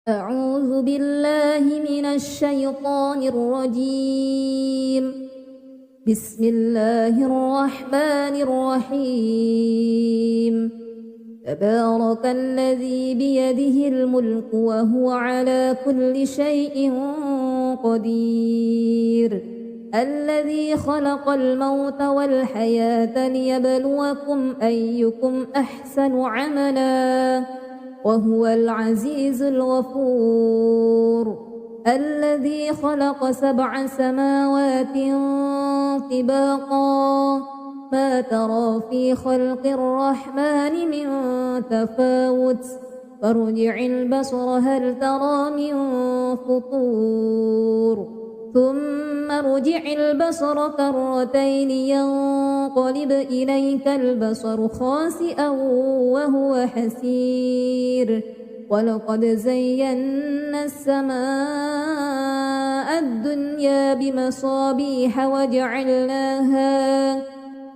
أعوذ بالله من الشيطان الرجيم. بسم الله الرحمن الرحيم. تبارك الذي بيده الملك وهو على كل شيء قدير. الذي خلق الموت والحياة ليبلوكم أيكم أحسن عملا وهو العزيز الغفور. الذي خلق 7 سماوات طباقا ما ترى في خلق الرحمن من تفاوت فارجع البصر هل ترى من فطور ثم ارجع البصر كرتين ينقلب إليك البصر خاسئا وهو حسير. ولقد زينا السماء الدنيا بمصابيح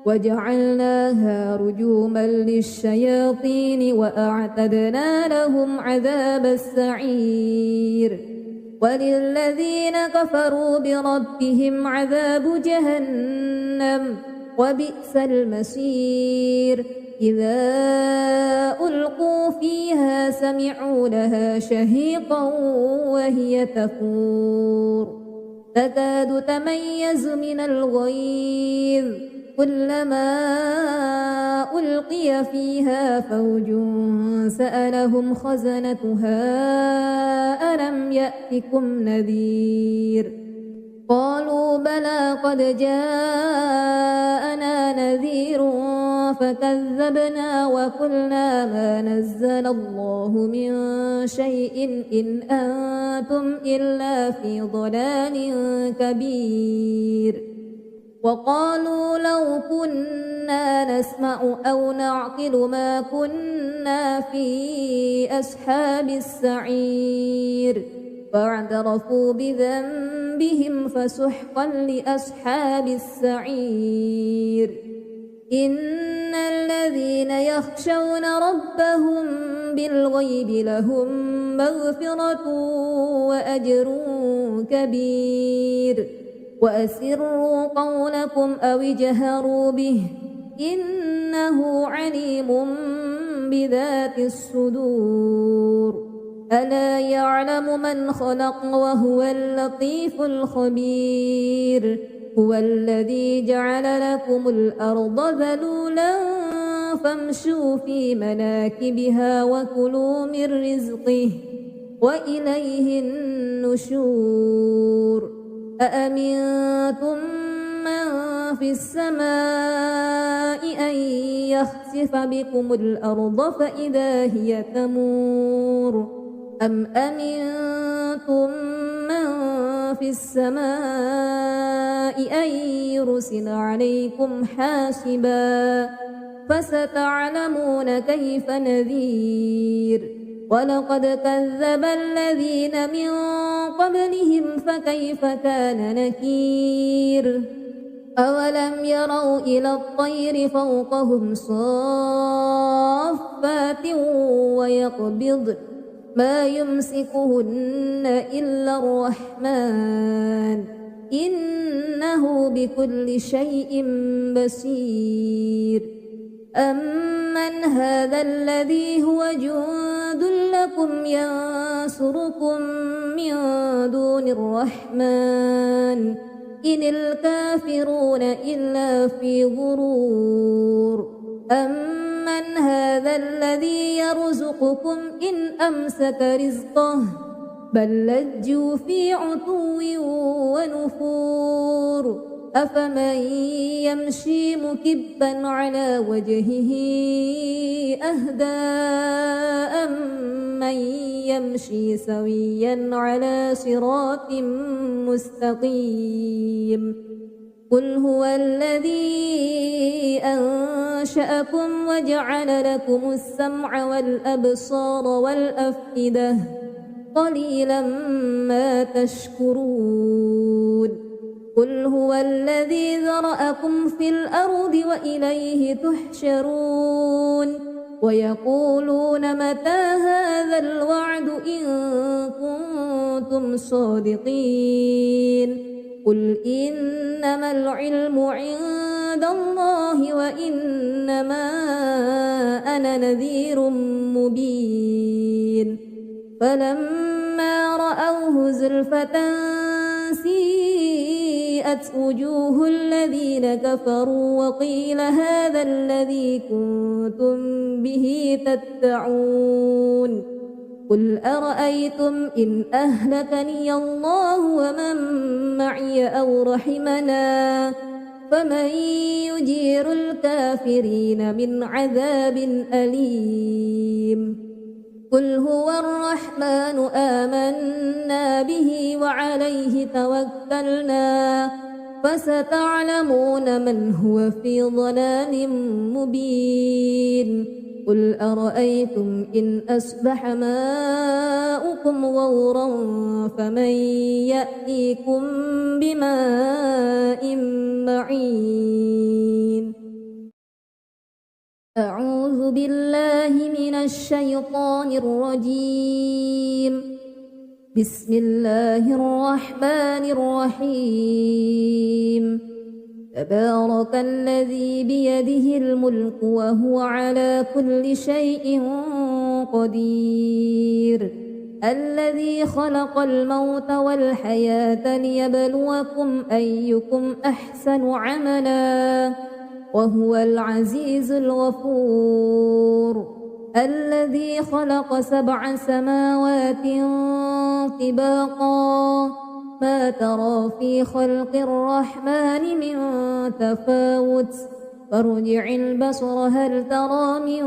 وجعلناها رجوما للشياطين وأعتدنا لهم عذاب السعير. وللذين كفروا بربهم عذاب جهنم وبئس المصير. إذا ألقوا فيها سمعوا لها شهيقا وهي تفور تكاد تميز من الغيظ كلما ألقي فيها فوج سألهم خزنتها ألم يأتكم نذير قالوا بلى قد جاءنا نذير فكذبنا وقلنا ما نزل الله من شيء إن أنتم إلا في ضلال كبير. وقالوا لو كنا نسمع أو نعقل ما كنا في أصحاب السعير فاعترفوا بذنبهم فسحقا لأصحاب السعير. إن الذين يخشون ربهم بالغيب لهم مغفرة وأجر كبير. وأسروا قولكم أو اجهروا به إنه عليم بذات الصدور. ألا يعلم من خلق وهو اللطيف الخبير. هو الذي جعل لكم الأرض ذلولا فامشوا في مناكبها وكلوا من رزقه وإليه النشور. أأمنتم من في السماء أن يخسف بكم الأرض فإذا هي تمور أم أمنتم من في السماء أن يرسل عليكم حاسبا فستعلمون كيف نذير. ولقد كذب الذين من قبلهم فكيف كان نكير. أولم يروا إلى الطير فوقهم صافات ويقبضن ما يمسكهن إلا الرحمن إنه بكل شيء بصير. أمن هذا الذي هو جند لكم ينصركم من دون الرحمن إن الكافرون إلا في غرور. أمن هذا الذي يرزقكم إن أمسك رزقه بل لجوا في عتو ونفور. أفمن يمشي مكبا على وجهه أهدى أمن يمشي سويا على صراط مستقيم. قل هو الذي أنشأكم وجعل لكم السمع والأبصار والأفئدة قليلا ما تشكرون. قل هو الذي ذرأكم في الأرض وإليه تحشرون. ويقولون متى هذا الوعد إن كنتم صادقين قل إنما العلم عند الله وإنما أنا نذير مبين فلما رأوه زلفة سيئت وجوه الذين كفروا وقيل هذا الذي كنتم به تدعون قل أرأيتم إن أهلكني الله ومن معي أو رحمنا فمن يجير الكافرين من عذاب أليم قل هو الرحمن آمنا به وعليه توكلنا فستعلمون من هو في ضلال مبين قل أرأيتم إن أصبح ماؤكم غورا فمن يأتيكم بماء معين أعوذ بالله من الشيطان الرجيم بسم الله الرحمن الرحيم تبارك الذي بيده الملك وهو على كل شيء قدير الذي خلق الموت والحياة ليبلوكم أيكم أحسن عملا وهو العزيز الغفور الذي خلق 7 سماوات طباقا ما ترى في خلق الرحمن من تفاوت فارجع البصر هل ترى من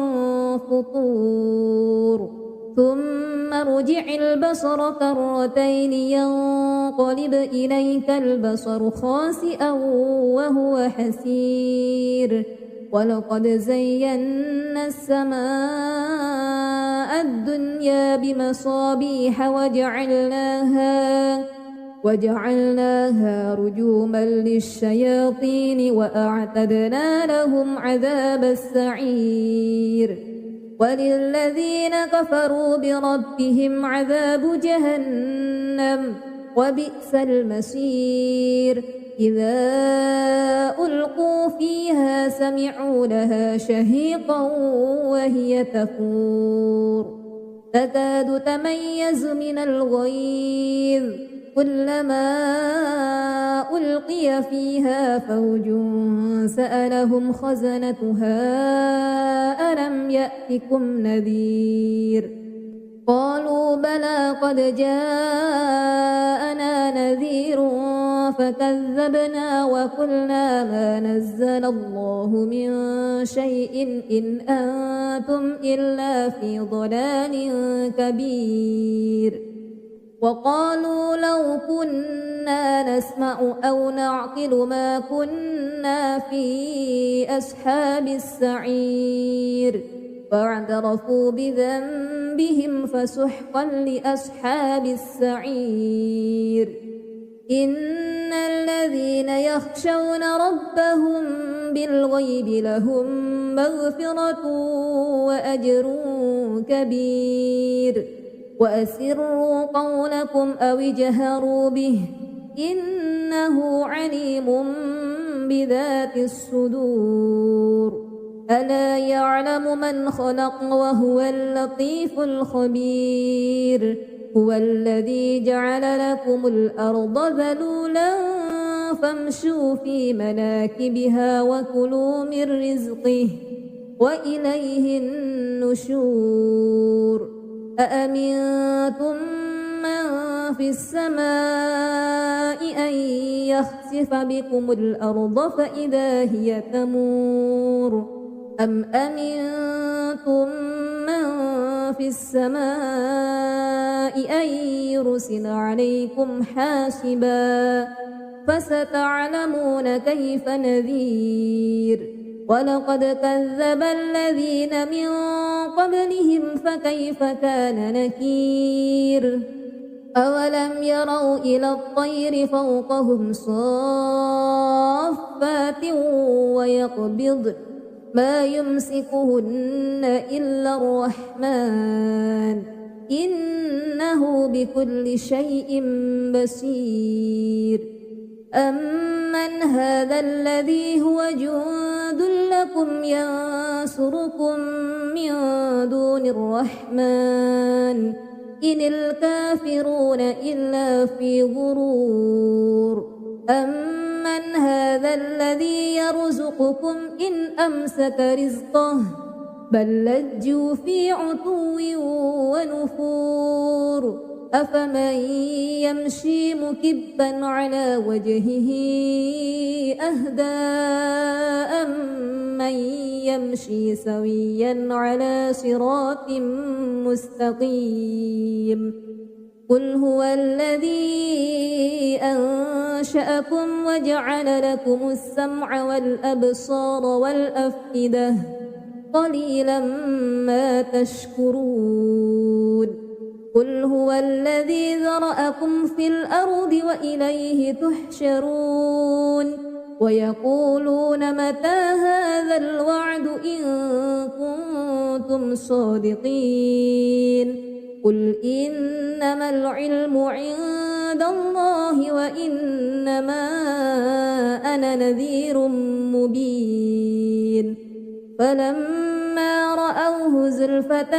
فطور ثم ارجع البصر كرتين ينقلب إليك البصر خاسئا وهو حسير ولقد زينا السماء الدنيا بمصابيح وجعلناها رجوما للشياطين وأعتدنا لهم عذاب السعير وللذين كفروا بربهم عذاب جهنم وبئس المصير إذا ألقوا فيها سمعوا لها شهيقا وهي تفور تكاد تميز من الغيظ كلما ألقي فيها فوج سألهم خزنتها ألم يأتكم نذير قالوا بلى قد جاءنا نذير فكذبنا وقلنا ما نزل الله من شيء إن أنتم إلا في ضلال كبير وقالوا لو كنا نسمع أو نعقل ما كنا في أصحاب السعير فاعترفوا بذنبهم فسحقا لأصحاب السعير إن الذين يخشون ربهم بالغيب لهم مغفرة وأجر كبير وأسروا قولكم أو اجهروا به إنه عليم بذات الصدور ألا يعلم من خلق وهو اللطيف الخبير هو الذي جعل لكم الأرض ذلولا فامشوا في مناكبها وكلوا من رزقه وإليه النشور أأمنتم من في السماء أن يخسف بكم الأرض فإذا هي تمور أم أمنتم من في السماء أن يرسل عليكم حاسبا فستعلمون كيف نذير ولقد كذب الذين من قبلهم فكيف كان نكير أولم يروا إلى الطير فوقهم صافات ما يمسكهن إلا الرحمن إنه بكل شيء بصير أمن هذا الذي هو جند لكم ينصركم من دون الرحمن إن الكافرون إلا في غرور أمن هذا الذي يرزقكم إن أمسك رزقه بل لجوا في عتو ونفور أفمن يمشي مكبا على وجهه أهدى أمن يمشي سويا على صراط مستقيم قل هو الذي أنشأكم وجعل لكم السمع والأبصار والأفئدة قليلا ما تشكرون قل هو الذي ذرأكم في الأرض وإليه تحشرون ويقولون متى هذا الوعد إن كنتم صادقين قل إنما العلم عند الله وإنما أنا نذير مبين فلما رأوه زلفة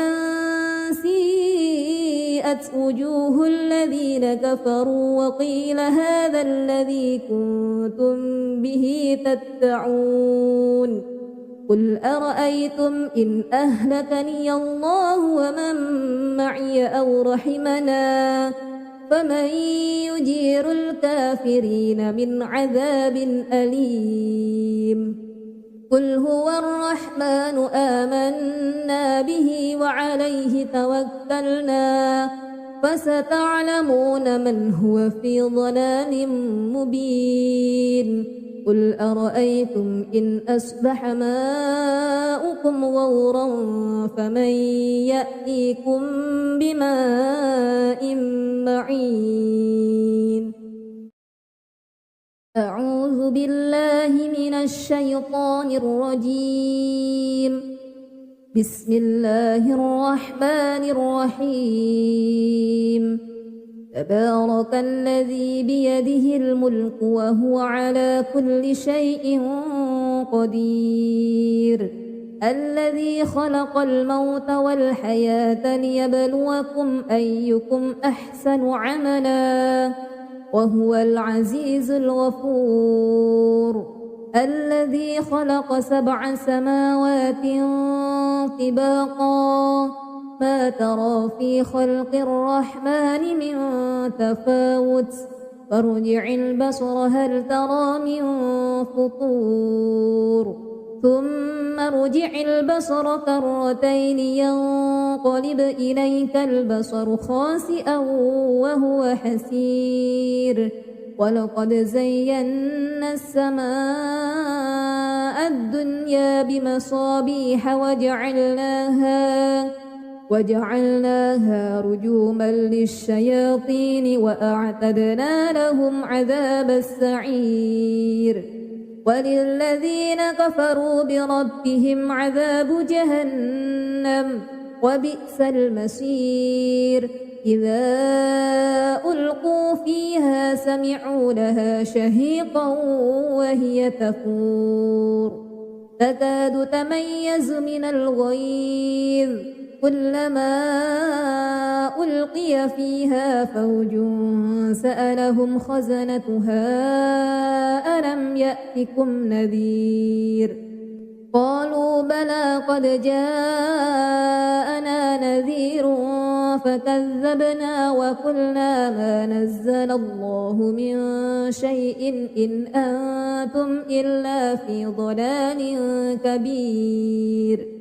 سيئت وجوه الذين كفروا وقيل هذا الذي كنتم به تدعون قل أرأيتم إن أهلكني الله ومن معي أو رحمنا فمن يجير الكافرين من عذاب أليم قل هو الرحمن آمنا به وعليه توكلنا فستعلمون من هو في ضلال مبين قل أرأيتم إن أصبح ماؤكم غورا فمن يأتيكم بماء معين أعوذ بالله من الشيطان الرجيم بسم الله الرحمن الرحيم تبارك الذي بيده الملك وهو على كل شيء قدير الذي خلق الموت والحياة ليبلوكم أيكم أحسن عملا وهو العزيز الغفور الذي خلق 7 سماوات طباقا ما ترى في خلق الرحمن من تفاوت فارجع البصر هل ترى من فطور ثم ارجع البصر كرتين ينقلب إليك البصر خاسئا وهو حسير ولقد زينا السماء الدنيا بمصابيح وجعلناها رجوما للشياطين وأعتدنا لهم عذاب السعير وللذين كفروا بربهم عذاب جهنم وبئس المصير إذا ألقوا فيها سمعوا لها شهيقا وهي تفور تكاد تميز من الغيظ كلما ألقي فيها فوج سألهم خزنتها ألم يأتكم نذير قالوا بلى قد جاءنا نذير فكذبنا وقلنا ما نزل الله من شيء إن أنتم إلا في ضلال كبير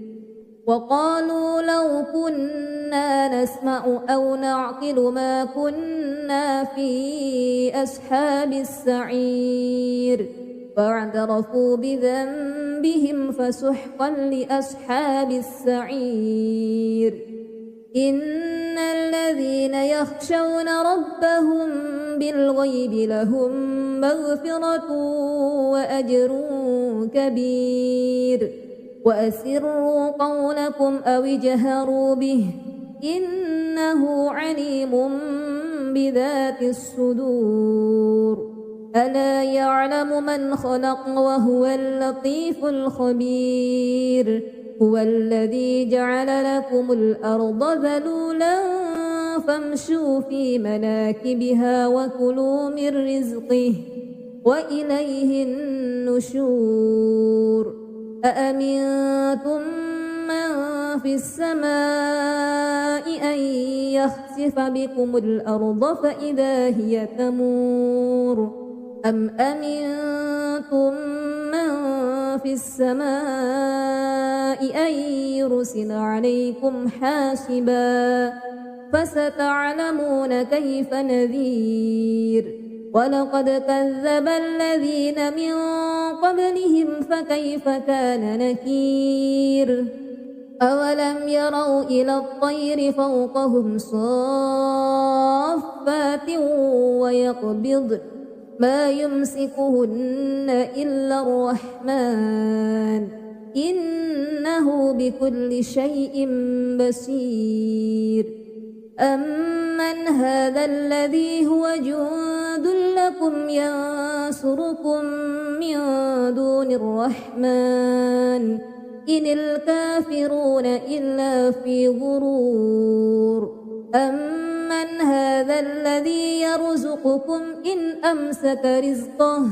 وقالوا لو كنا نسمع أو نعقل ما كنا في أصحاب السعير فاعترفوا بذنبهم فسحقا لأصحاب السعير إن الذين يخشون ربهم بالغيب لهم مغفرة وأجر كبير وأسروا قولكم أو اجهروا به إنه عليم بذات الصدور ألا يعلم من خلق وهو اللطيف الخبير هو الذي جعل لكم الأرض ذلولا فامشوا في مناكبها وكلوا من رزقه وإليه النشور أأمنتم من في السماء أن يخسف بكم الأرض فإذا هي تمور أم أمنتم من في السماء أن يرسل عليكم حاسبا فستعلمون كيف نذير ولقد كذب الذين من قبلهم فكيف كان نكير أولم يروا إلى الطير فوقهم صافات ويقبضن ما يمسكهن إلا الرحمن إنه بكل شيء بصير أمن هذا الذي هو جند لكم ينصركم من دون الرحمن إن الكافرون إلا في غرور أمن هذا الذي يرزقكم إن أمسك رزقه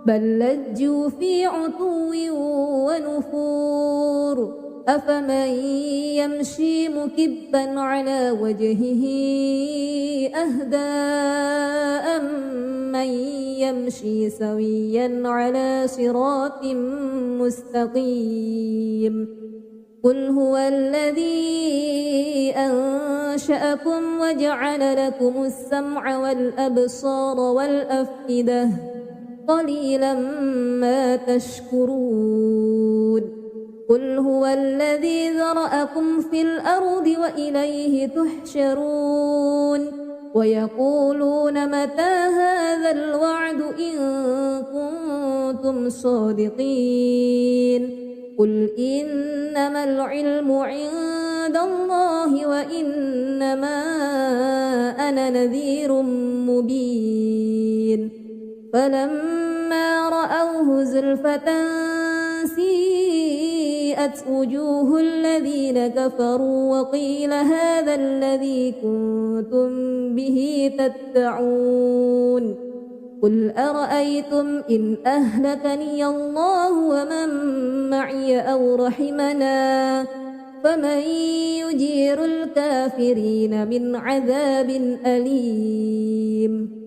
بل لجوا في عتو ونفور أفمن يمشي مكبا على وجهه أهدى أمن يمشي سويا على صراط مستقيم قل هو الذي أنشأكم وجعل لكم السمع والأبصار والأفئدة قليلا ما تشكرون قل هو الذي ذرأكم في الأرض وإليه تحشرون ويقولون متى هذا الوعد إن كنتم صادقين قل إنما العلم عند الله وإنما أنا نذير مبين فلما رأوه زلفة سيئت وجوه الذين كفروا وقيل هذا الذي كنتم به تدعون قل أرأيتم إن أهلكني الله ومن معي أو رحمنا فمن يجير الكافرين من عذاب أليم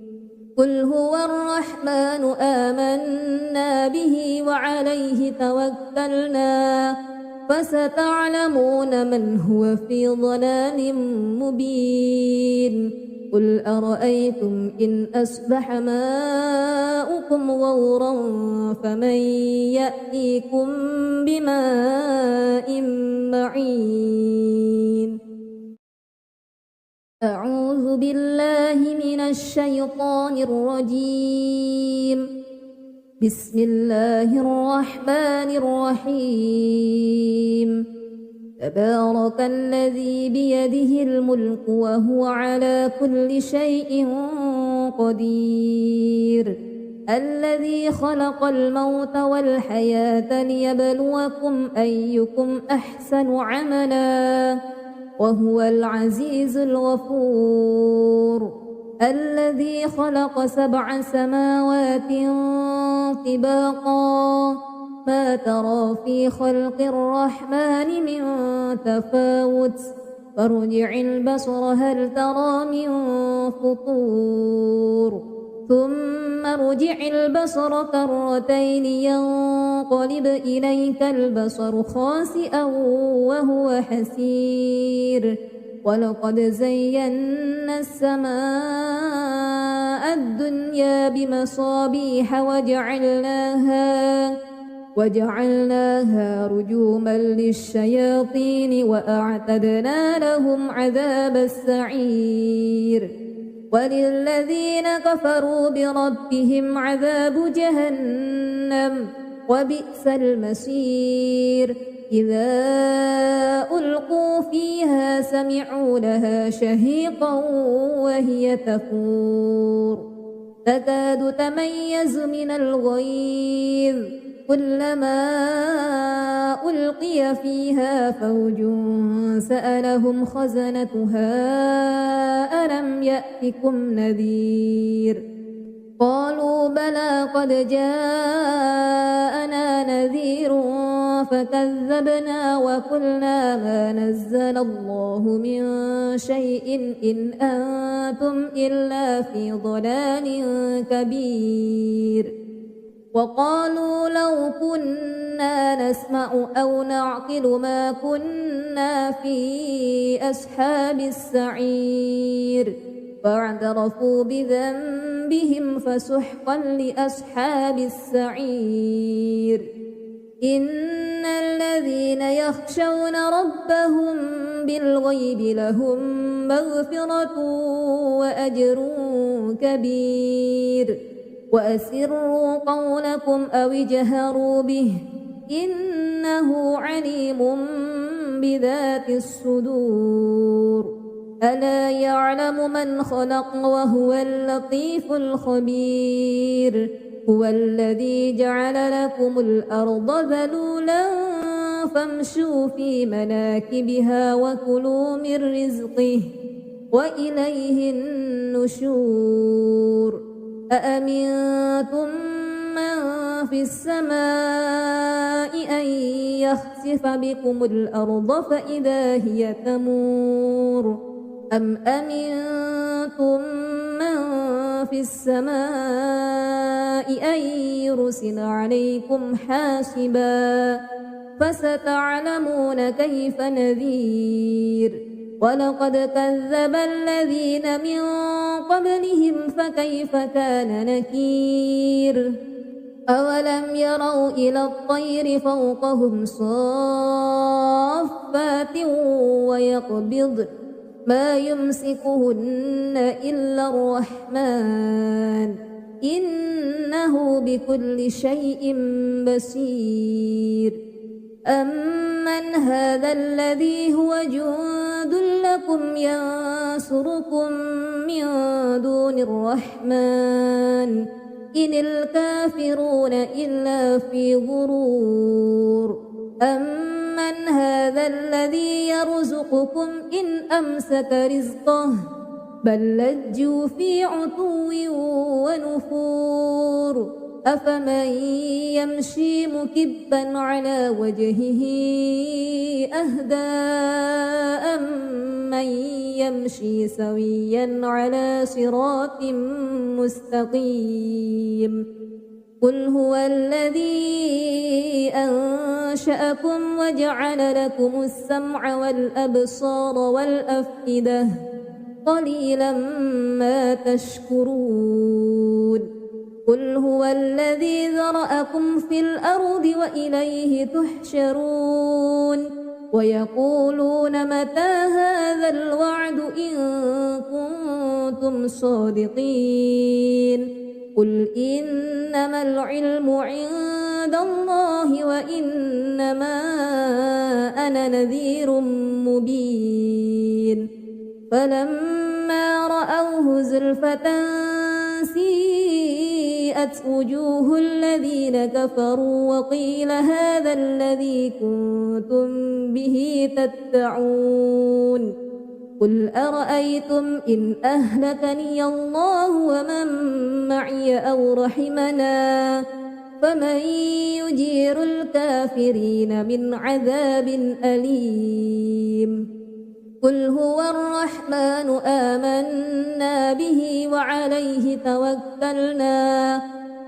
قل هو الرحمن آمنا به وعليه توكلنا فستعلمون من هو في ضلال مبين قل أرأيتم إن أصبح ماؤكم غورا فمن يأتيكم بماء معين أعوذ بالله من الشيطان الرجيم بسم الله الرحمن الرحيم تبارك الذي بيده الملك وهو على كل شيء قدير الذي خلق الموت والحياة ليبلوكم أيكم أحسن عملا وهو العزيز الغفور الذي خلق 7 سماوات طباقا ما ترى في خلق الرحمن من تفاوت فارجع البصر هل ترى من فطور ثم ارجع البصر كرتين ينقلب إليك البصر خاسئا وهو حسير ولقد زينا السماء الدنيا بمصابيح وجعلناها رجوما للشياطين وأعتدنا لهم عذاب السعير وللذين كفروا بربهم عذاب جهنم وبئس المصير إذا ألقوا فيها سمعوا لها شهيقا وهي تفور تكاد تميز من الغيظ كلما ألقي فيها فوج سألهم خزنتها ألم يأتكم نذير قالوا بلى قد جاءنا نذير فكذبنا وقلنا ما نزل الله من شيء إن أنتم إلا في ضلال كبير وقالوا لو كنا نسمع أو نعقل ما كنا في أصحاب السعير فاعترفوا بذنبهم فسحقا لأصحاب السعير إن الذين يخشون ربهم بالغيب لهم مغفرة وأجر كبير وأسروا قولكم أو اجهروا به إنه عليم بذات الصدور ألا يعلم من خلق وهو اللطيف الخبير هو الذي جعل لكم الأرض ذلولا فامشوا في مناكبها وكلوا من رزقه وإليه النشور أأمنتم من في السماء أن يخسف بكم الأرض فإذا هي تمور أم أمنتم من في السماء أن يرسل عليكم حاسبا فستعلمون كيف نذير ولقد كذب الذين من قبلهم فكيف كان نكير أولم يروا إلى الطير فوقهم صافات ويقبض ما يمسكهن إلا الرحمن إنه بكل شيء بصير أمن هذا الذي هو جند لكم ينصركم من دون الرحمن إن الكافرون إلا في غرور أمن هذا الذي يرزقكم إن أمسك رزقه بل لجوا في عتو ونفور أفمن يمشي مكبا على وجهه أهدى أمن يمشي سويا على صراط مستقيم قل هو الذي أنشأكم وجعل لكم السمع والأبصار والأفئدة قليلا ما تشكرون قل هو الذي ذرأكم في الأرض وإليه تحشرون ويقولون متى هذا الوعد إن كنتم صادقين قل إنما العلم عند الله وإنما أنا نذير مبين فلما رأوه زلفة سيئت وجوه الذين كفروا وقيل هذا الذي كنتم به تدعون قل أرأيتم إن أهلكني الله ومن معي أو رحمنا فمن يجير الكافرين من عذاب أليم قل هو الرحمن آمنا به وعليه توكلنا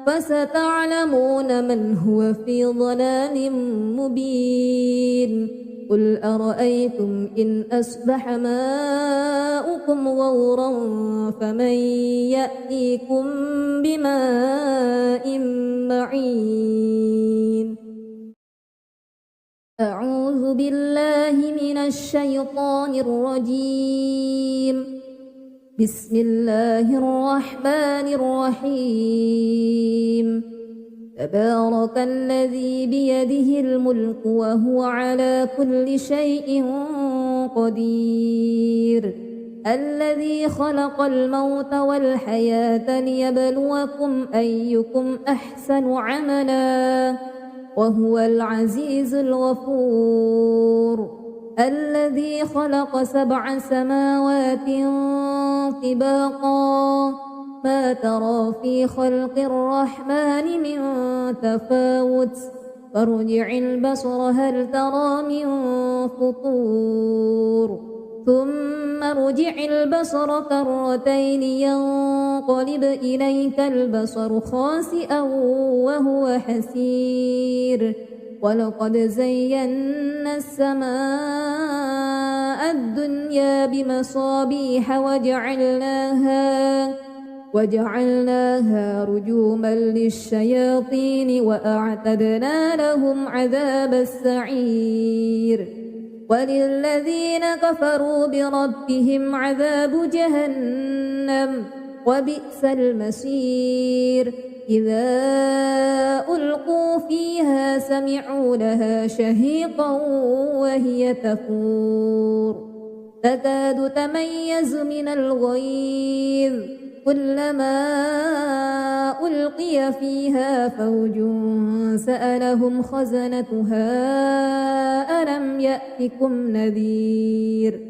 فستعلمون من هو في ضلال مبين قل أرأيتم إن أصبح ماؤكم غورا فمن يأتيكم بماء معين أعوذ بالله من الشيطان الرجيم بسم الله الرحمن الرحيم تبارك الذي بيده الملك وهو على كل شيء قدير الذي خلق الموت والحياة ليبلوكم أيكم أحسن عملا وهو العزيز الغفور الذي خلق 7 سماوات طباقا ما ترى في خلق الرحمن من تفاوت فارجع البصر هل ترى من فطور ثم ارجع البصر كرتين ينقلب إليك البصر خاسئا وهو حسير ولقد زينا السماء الدنيا بمصابيح وجعلناها رجوما للشياطين وأعتدنا لهم عذاب السعير وللذين كفروا بربهم عذاب جهنم وبئس المصير إذا ألقوا فيها سمعوا لها شهيقا وهي تفور تكاد تميز من الغيظ كلما ألقي فيها فوج سألهم خزنتها ألم يأتكم نذير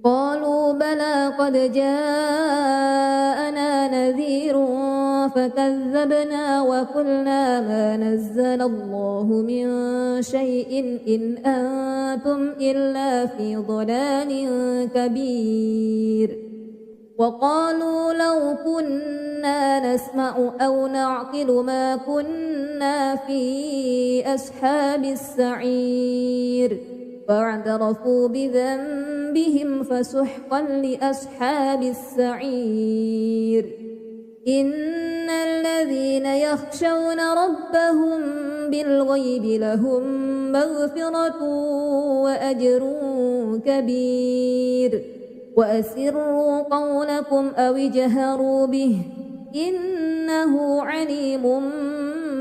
قالوا بلى قد جاءنا نذير فكذبنا وقلنا ما نزل الله من شيء إن أنتم إلا في ضلال كبير وقالوا لو كنا نسمع أو نعقل ما كنا في أصحاب السعير فاعترفوا بذنبهم فسحقا لأصحاب السعير إن الذين يخشون ربهم بالغيب لهم مغفرة وأجر كبير وأسروا قولكم أو اجهروا به إنه عليم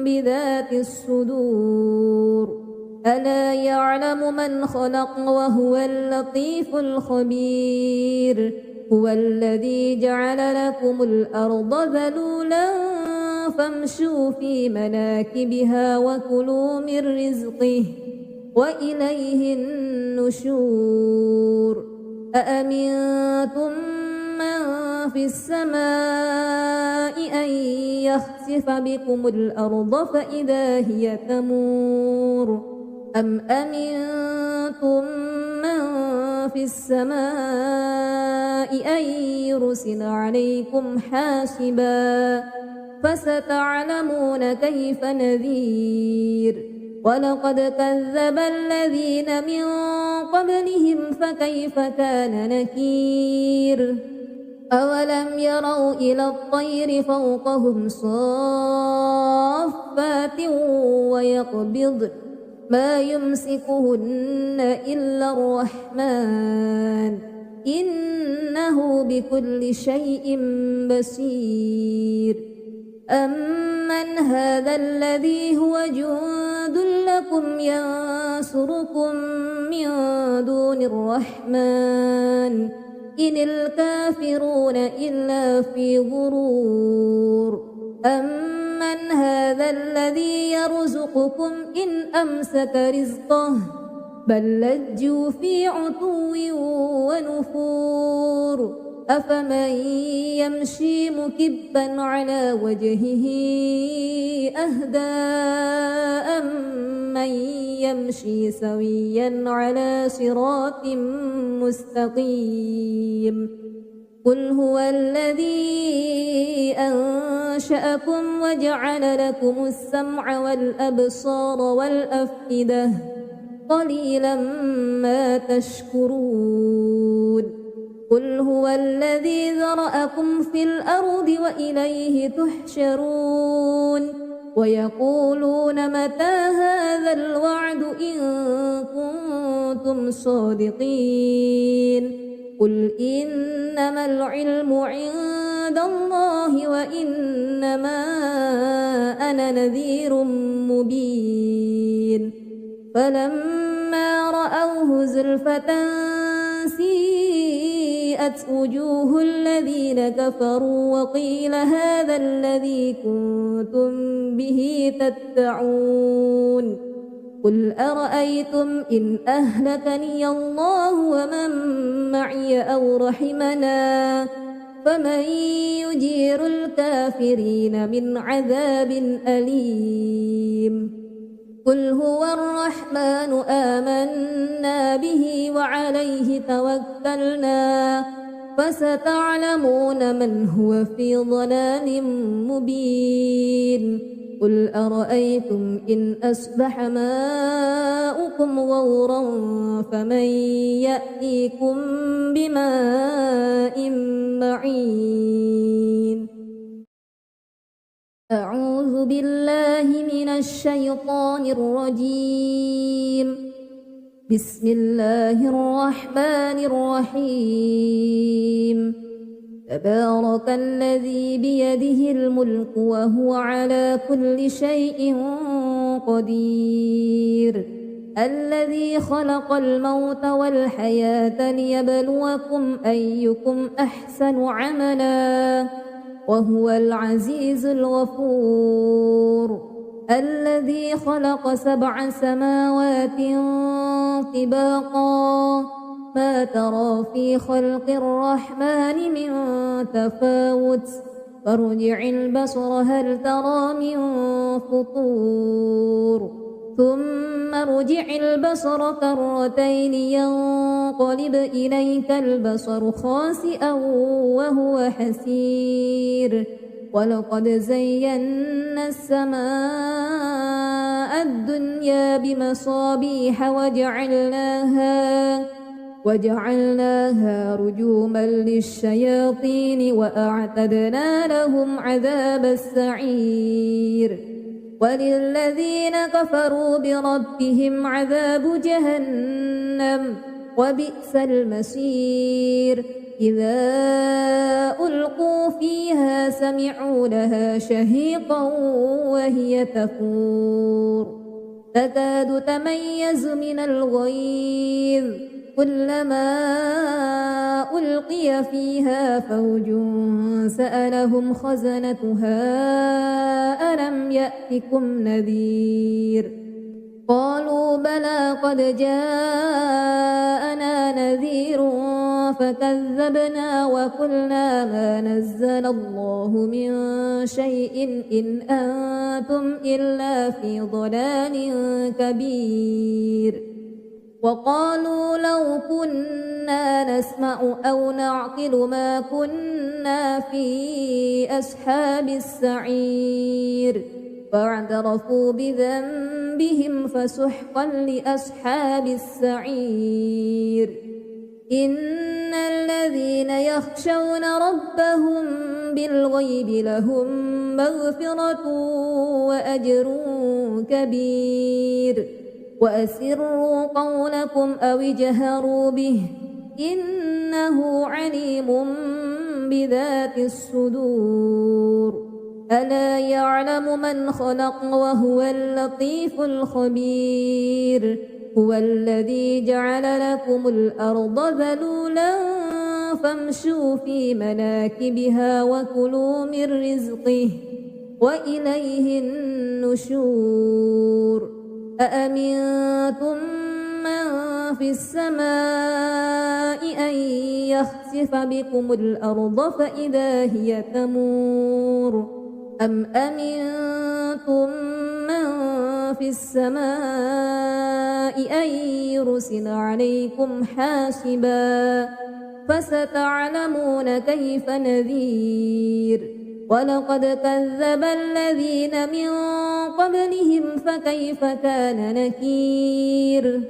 بذات الصدور ألا يعلم من خلق وهو اللطيف الخبير هو الذي جعل لكم الأرض ذلولا فامشوا في مناكبها وكلوا من رزقه وإليه النشور أأمنتم من في السماء أن يخسف بكم الأرض فإذا هي تمور أم أمنتم من في السماء أن يرسل عليكم حاسبا فستعلمون كيف نذير ولقد كذب الذين من قبلهم فكيف كان نكير أولم يروا إلى الطير فوقهم صافات ويقبضن ما يمسكهن إلا الرحمن إنه بكل شيء بصير أمن هذا الذي هو جند لكم ينصركم من دون الرحمن إن الكافرون إلا في غرور أمن هذا الذي يرزقكم إن أمسك رزقه بل لجوا في عتو ونفور أفمن يمشي مكبا على وجهه أهدى أمن يمشي سويا على صراط مستقيم قل هو الذي أنشأكم وجعل لكم السمع والأبصار والأفئدة قليلا ما تشكرون قل هو الذي ذرأكم في الأرض وإليه تحشرون ويقولون متى هذا الوعد إن كنتم صادقين قل إنما العلم عند عند الله وإنما أنا نذير مبين فلما رأوه زلفة سيئت وجوه الذين كفروا وقيل هذا الذي كنتم به تدعون قل أرأيتم إن أهلكني الله ومن معي أو رحمنا فمن يجير الكافرين من عذاب أليم قل هو الرحمن آمنا به وعليه توكلنا فستعلمون من هو في ضلال مبين قل أرأيتم إن أصبح ماؤكم غورا فمن يأتيكم بماء معين أعوذ بالله من الشيطان الرجيم بسم الله الرحمن الرحيم تبارك الذي بيده الملك وهو على كل شيء قدير الذي خلق الموت والحياة ليبلوكم أيكم أحسن عملا وهو العزيز الغفور الذي خلق 7 سماوات طباقا ما ترى في خلق الرحمن من تفاوت فارجع البصر هل ترى من فطور ثم ارجع البصر كرتين ينقلب إليك البصر خاسئا وهو حسير ولقد زينا السماء الدنيا بمصابيح وجعلناها رجوما للشياطين وأعتدنا لهم عذاب السعير وللذين كفروا بربهم عذاب جهنم وبئس المصير إذا ألقوا فيها سمعوا لها شهيقا وهي تفور تكاد تميز من الغيظ كلما ألقي فيها فوج سألهم خزنتها ألم يأتكم نذير قالوا بلى قد جاءنا نذير فكذبنا وقلنا ما نزل الله من شيء إن أنتم إلا في ضلال كبير وقالوا لو كنا نسمع أو نعقل ما كنا في أصحاب السعير فاعترفوا بذنبهم فسحقا لأصحاب السعير إن الذين يخشون ربهم بالغيب لهم مغفرة وأجر كبير وأسروا قولكم أو اجهروا به إنه عليم بذات الصدور ألا يعلم من خلق وهو اللطيف الخبير هو الذي جعل لكم الأرض ذلولا فامشوا في مناكبها وكلوا من رزقه وإليه النشور أأمنتم من في السماء أن يخسف بكم الأرض فإذا هي تمور أم أمنتم من في السماء أن يرسل عليكم حاسبا فستعلمون كيف نذير ولقد كذب الذين من قبلهم فكيف كان نكير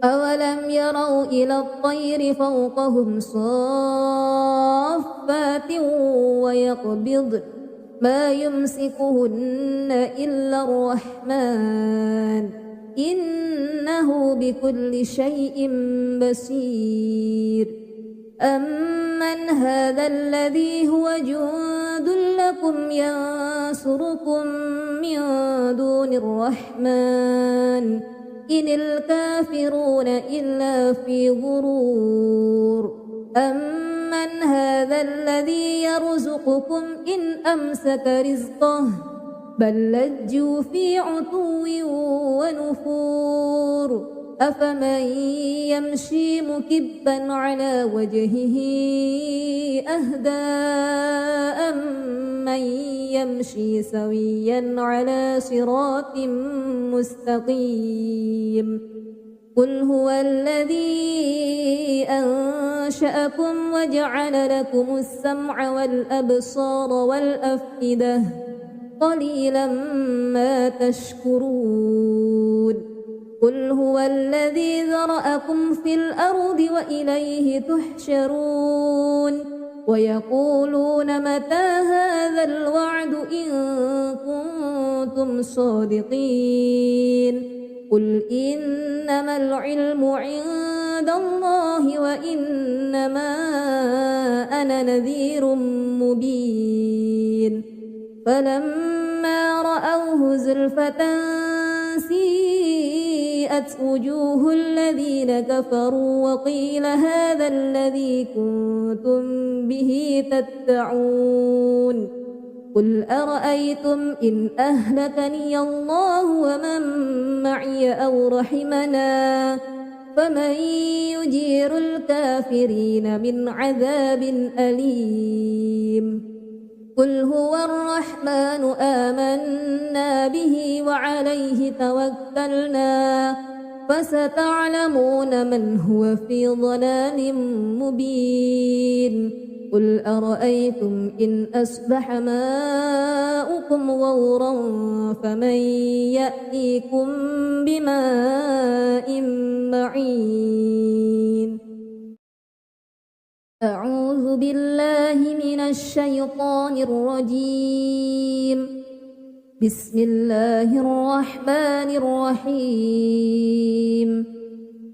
أولم يروا إلى الطير فوقهم صافات ويقبض ما يمسكهن إلا الرحمن إنه بكل شيء بصير أمن هذا الذي هو جند لكم ينصركم من دون الرحمن إن الكافرون إلا في غرور أمن هذا الذي يرزقكم إن أمسك رزقه بل لجوا في عتو ونفور أفمن يمشي مكبا على وجهه أهدى أمن يمشي سويا على صراط مستقيم قل هو الذي أنشأكم وجعل لكم السمع والأبصار والأفئدة قليلا ما تشكرون قل هو الذي ذرأكم في الأرض وإليه تحشرون ويقولون متى هذا الوعد إن كنتم صادقين قل إنما العلم عند الله وإنما أنا نذير مبين فلما رأوه زلفة سيئت وجوه الذين كفروا وقيل هذا الذي كنتم به تدعون قل أرأيتم إن أهلكني الله ومن معي أو رحمنا فمن يجير الكافرين من عذاب أليم قل هو الرحمن آمنا به وعليه توكلنا فستعلمون من هو في ضلال مبين قل أرأيتم إن أصبح ماؤكم غورا فمن يأتيكم بماء معين أعوذ بالله من الشيطان الرجيم بسم الله الرحمن الرحيم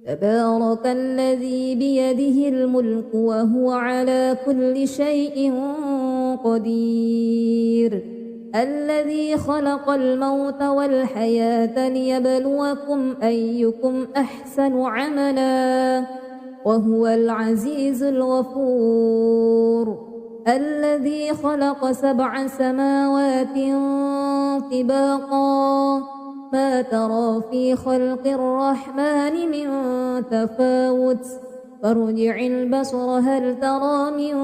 تبارك الذي بيده الملك وهو على كل شيء قدير الذي خلق الموت والحياة ليبلوكم أيكم أحسن عملا وهو العزيز الغفور الذي خلق 7 سماوات طباقا ما ترى في خلق الرحمن من تفاوت فارجع البصر هل ترى من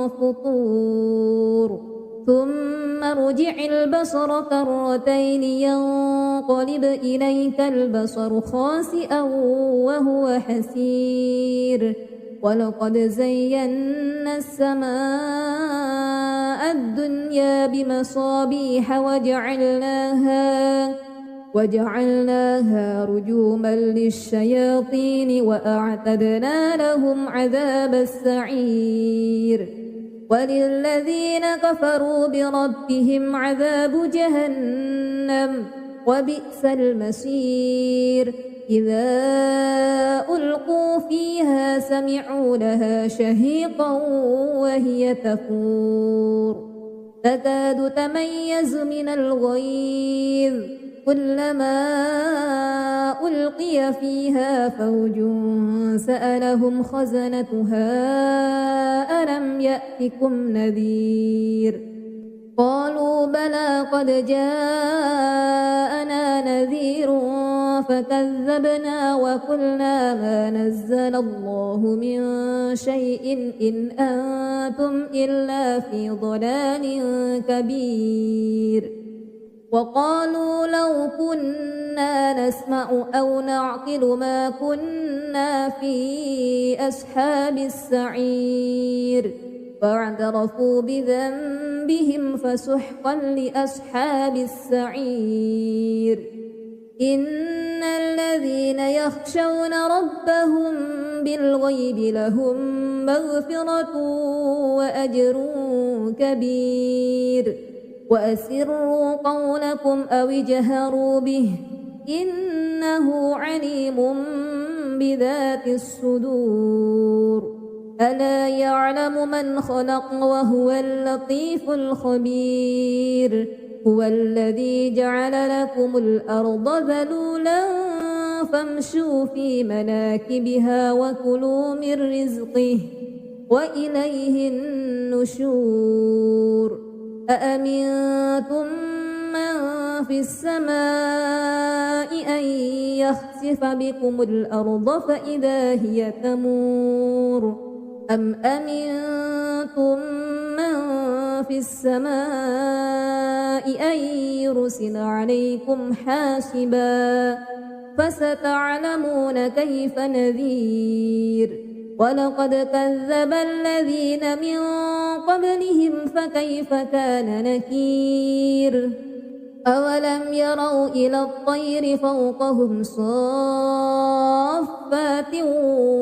فطور ثم ارجع البصر كرتين ينقلب إليك البصر خاسئا وهو حسير ولقد زينا السماء الدنيا بمصابيح وجعلناها رجوما للشياطين وأعتدنا لهم عذاب السعير وللذين كفروا بربهم عذاب جهنم وبئس المصير إذا ألقوا فيها سمعوا لها شهيقا وهي تفور تكاد تميز من الغيظ كلما ألقي فيها فوج سألهم خزنتها ألم يأتكم نذير قالوا بلى قد جاءنا نذير فكذبنا وقلنا ما نزل الله من شيء إن أنتم إلا في ضلال كبير وقالوا لو كنا نسمع أو نعقل ما كنا في أصحاب السعير فاعترفوا بذنبهم فسحقا لأصحاب السعير إن الذين يخشون ربهم بالغيب لهم مغفرة وأجر كبير وأسروا قولكم أو اجهروا به إنه عليم بذات الصدور ألا يعلم من خلق وهو اللطيف الخبير هو الذي جعل لكم الأرض ذلولا فامشوا في مناكبها وكلوا من رزقه وإليه النشور أأمنتم من في السماء أن يخسف بكم الأرض فإذا هي تمور أم أمنتم من في السماء أن يرسل عليكم حاسبا فستعلمون كيف نذير ولقد كذب الذين من قبلهم فكيف كان نكير أولم يروا إلى الطير فوقهم صافات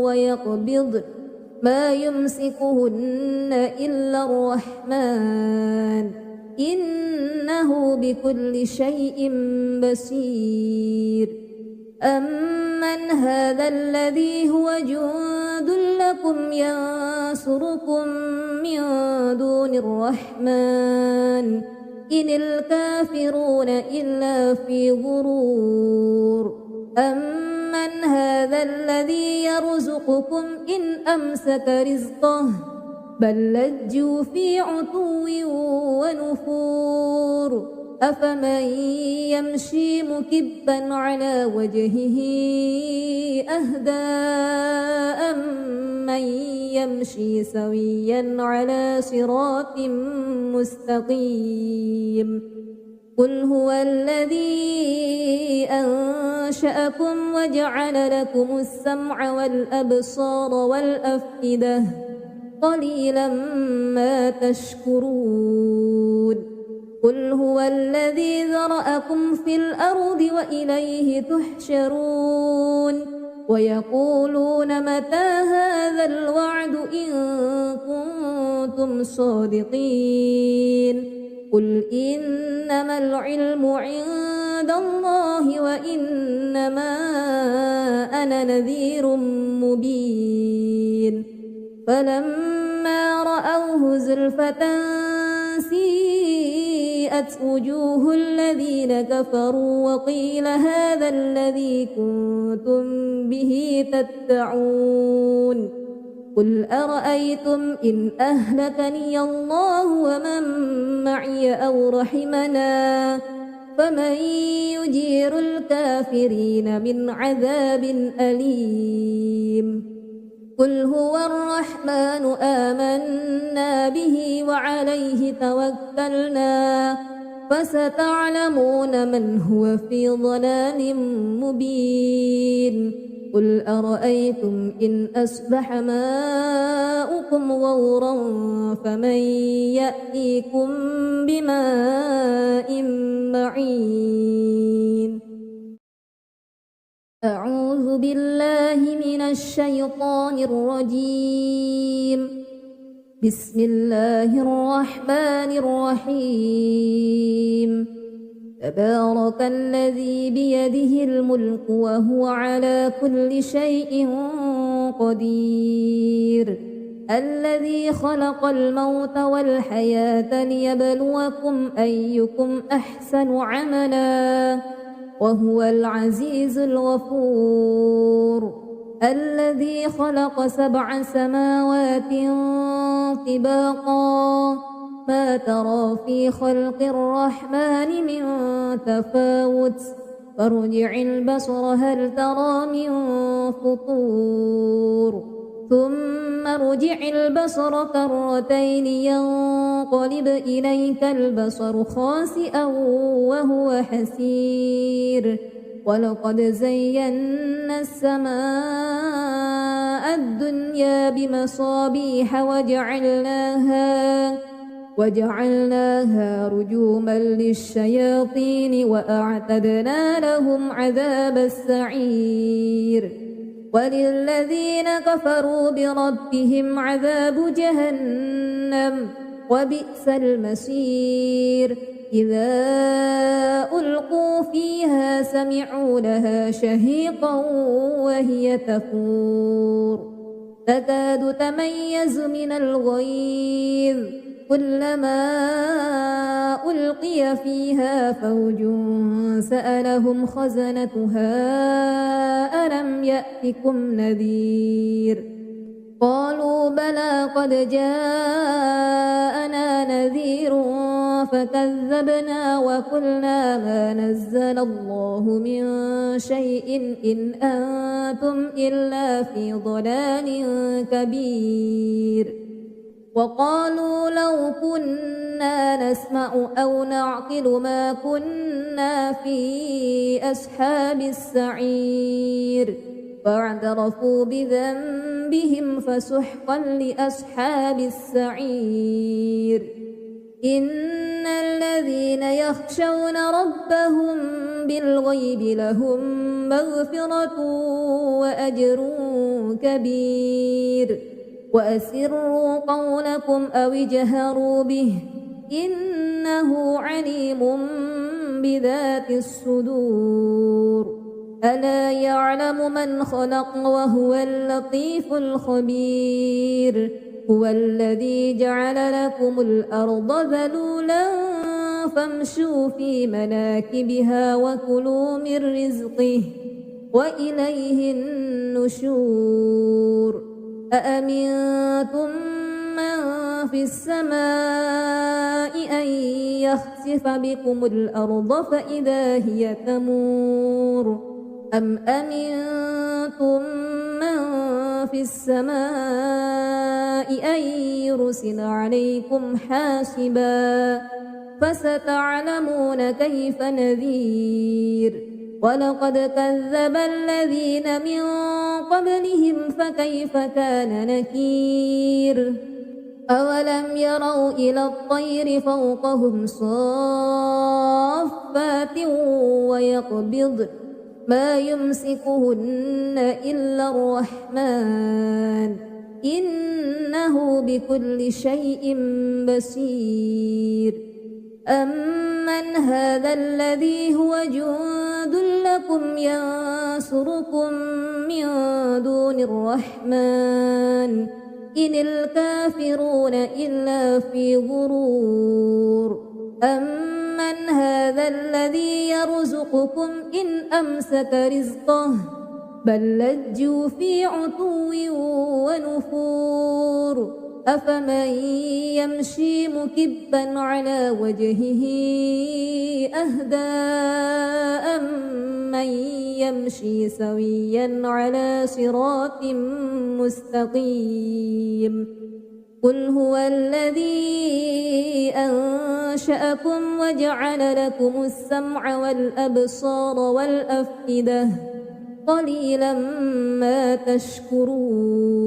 ويقبضن ما يمسكهن إلا الرحمن إنه بكل شيء بصير أمن هذا الذي هو جند لكم ينصركم من دون الرحمن إن الكافرون إلا في غرور أمن هذا الذي يرزقكم إن أمسك رزقه بل لجوا في عتو ونفور أفمن يمشي مكبا على وجهه أهدى أمن يمشي سويا على صراط مستقيم قل هو الذي أنشأكم وجعل لكم السمع والأبصار والأفئدة قليلا ما تشكرون قل هو الذي ذرأكم في الأرض وإليه تحشرون ويقولون متى هذا الوعد إن كنتم صادقين قل إنما العلم عند الله وإنما أنا نذير مبين فلما رأوه زلفة سيئت وجوه الذين كفروا وقيل هذا الذي كنتم به تدعون قل أرأيتم إن أهلكني الله ومن معي أو رحمنا فمن يجير الكافرين من عذاب أليم قل هو الرحمن آمنا به وعليه توكلنا فستعلمون من هو في ضلال مبين قل أرأيتم إن أصبح ماؤكم غورا فمن يأتيكم بماء معين أعوذ بالله من الشيطان الرجيم بسم الله الرحمن الرحيم تبارك الذي بيده الملك وهو على كل شيء قدير الذي خلق الموت والحياة ليبلوكم أيكم أحسن عملا وهو العزيز الغفور الذي خلق 7 سماوات طباقا ما ترى في خلق الرحمن من تفاوت فارجع البصر هل ترى من فطور ثم ارجع البصر كرتين ينقلب إليك البصر خاسئا وهو حسير ولقد زينا السماء الدنيا بمصابيح وجعلناها رجوما للشياطين وأعتدنا لهم عذاب السعير وللذين كفروا بربهم عذاب جهنم وبئس المصير إذا ألقوا فيها سمعوا لها شهيقا وهي تفور تكاد تميز من الغيظ كلما ألقي فيها فوج سألهم خزنتها ألم يأتكم نذير قالوا بلى قد جاءنا نذير فكذبنا وقلنا ما نزل الله من شيء إن أنتم إلا في ضلال كبير وقالوا لو كنا نسمع أو نعقل ما كنا في أصحاب السعير فاعترفوا بذنبهم فسحقا لأصحاب السعير إن الذين يخشون ربهم بالغيب لهم مغفرة وأجر كبير وأسروا قولكم أو اجهروا به إنه عليم بذات الصدور ألا يعلم من خلق وهو اللطيف الخبير هو الذي جعل لكم الأرض ذلولا فامشوا في مناكبها وكلوا من رزقه وإليه النشور أأمنتم من في السماء أن يخسف بكم الأرض فإذا هي تمور أم أمنتم من في السماء أن يرسل عليكم حاسبا فستعلمون كيف نذير ولقد كذب الذين من قبلهم فكيف كان نكير أولم يروا إلى الطير فوقهم صافات ويقبضن ما يمسكهن إلا الرحمن إنه بكل شيء بصير أمن هذا الذي هو جند لكم ينصركم من دون الرحمن إن الكافرون إلا في غرور أمن هذا الذي يرزقكم إن أمسك رزقه بل لجوا في عتو ونفور أفمن يمشي مكبا على وجهه أهدى أمن يمشي سويا على صراط مستقيم قل هو الذي أنشأكم وجعل لكم السمع والأبصار والأفئدة قليلا ما تشكرون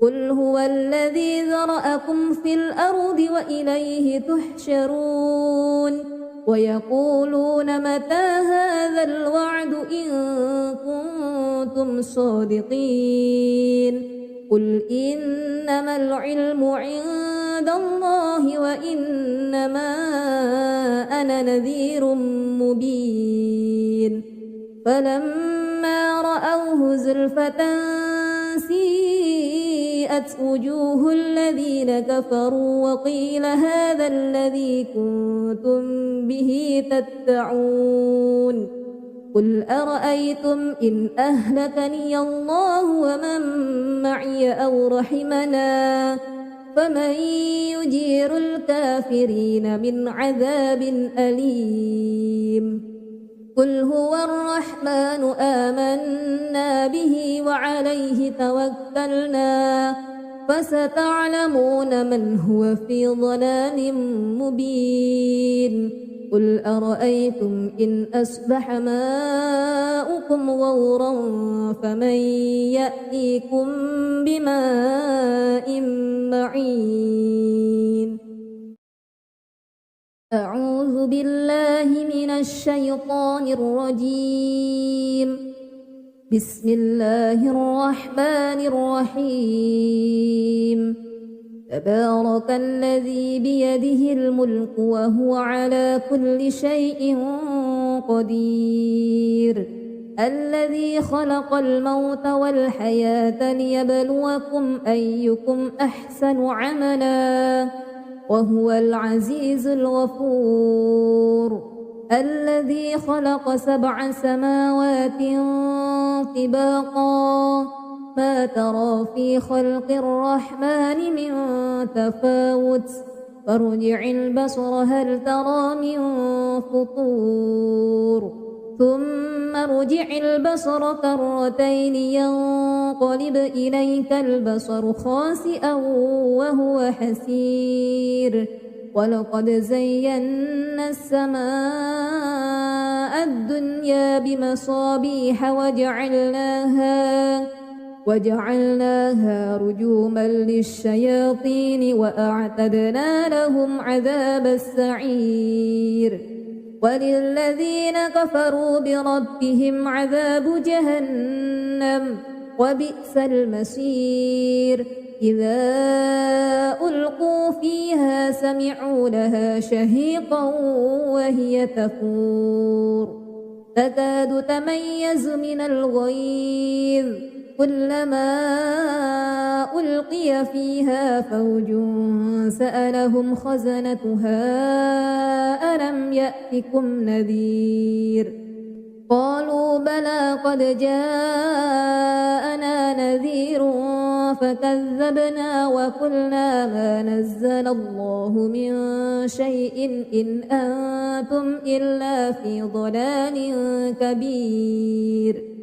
قل هو الذي ذرأكم في الأرض وإليه تحشرون ويقولون متى هذا الوعد إن كنتم صادقين قل إنما العلم عند الله وإنما أنا نذير مبين فلما رأوه زلفة سيئت وجوه الذين كفروا وقيل هذا الذي كنتم به تدعون قل أرأيتم إن أهلكني الله ومن معي أو رحمنا فمن يجير الكافرين من عذاب أليم قل هو الرحمن آمنا به وعليه توكلنا فستعلمون من هو في ضلال مبين قل أرأيتم إن أصبح ماؤكم غورا فمن يأتيكم بماء معين أعوذ بالله من الشيطان الرجيم بسم الله الرحمن الرحيم تبارك الذي بيده الملك وهو على كل شيء قدير الذي خلق الموت والحياة ليبلوكم أيكم أحسن عملا وهو العزيز الغفور الذي خلق 7 سماوات طباقا ما ترى في خلق الرحمن من تفاوت فارجع البصر هل ترى من فطور ثم ارجع البصر كرتين ينقلب إليك البصر خاسئا وهو حسير ولقد زينا السماء الدنيا بمصابيح وجعلناها رجوما للشياطين وأعتدنا لهم عذاب السعير وللذين كفروا بربهم عذاب جهنم وبئس المصير إذا ألقوا فيها سمعوا لها شهيقا وهي تفور تكاد تميز من الغيظ كلما ألقي فيها فوج سألهم خزنتها ألم يأتكم نذير قالوا بلى قد جاءنا نذير فكذبنا وقلنا ما نزل الله من شيء إن أنتم إلا في ضلال كبير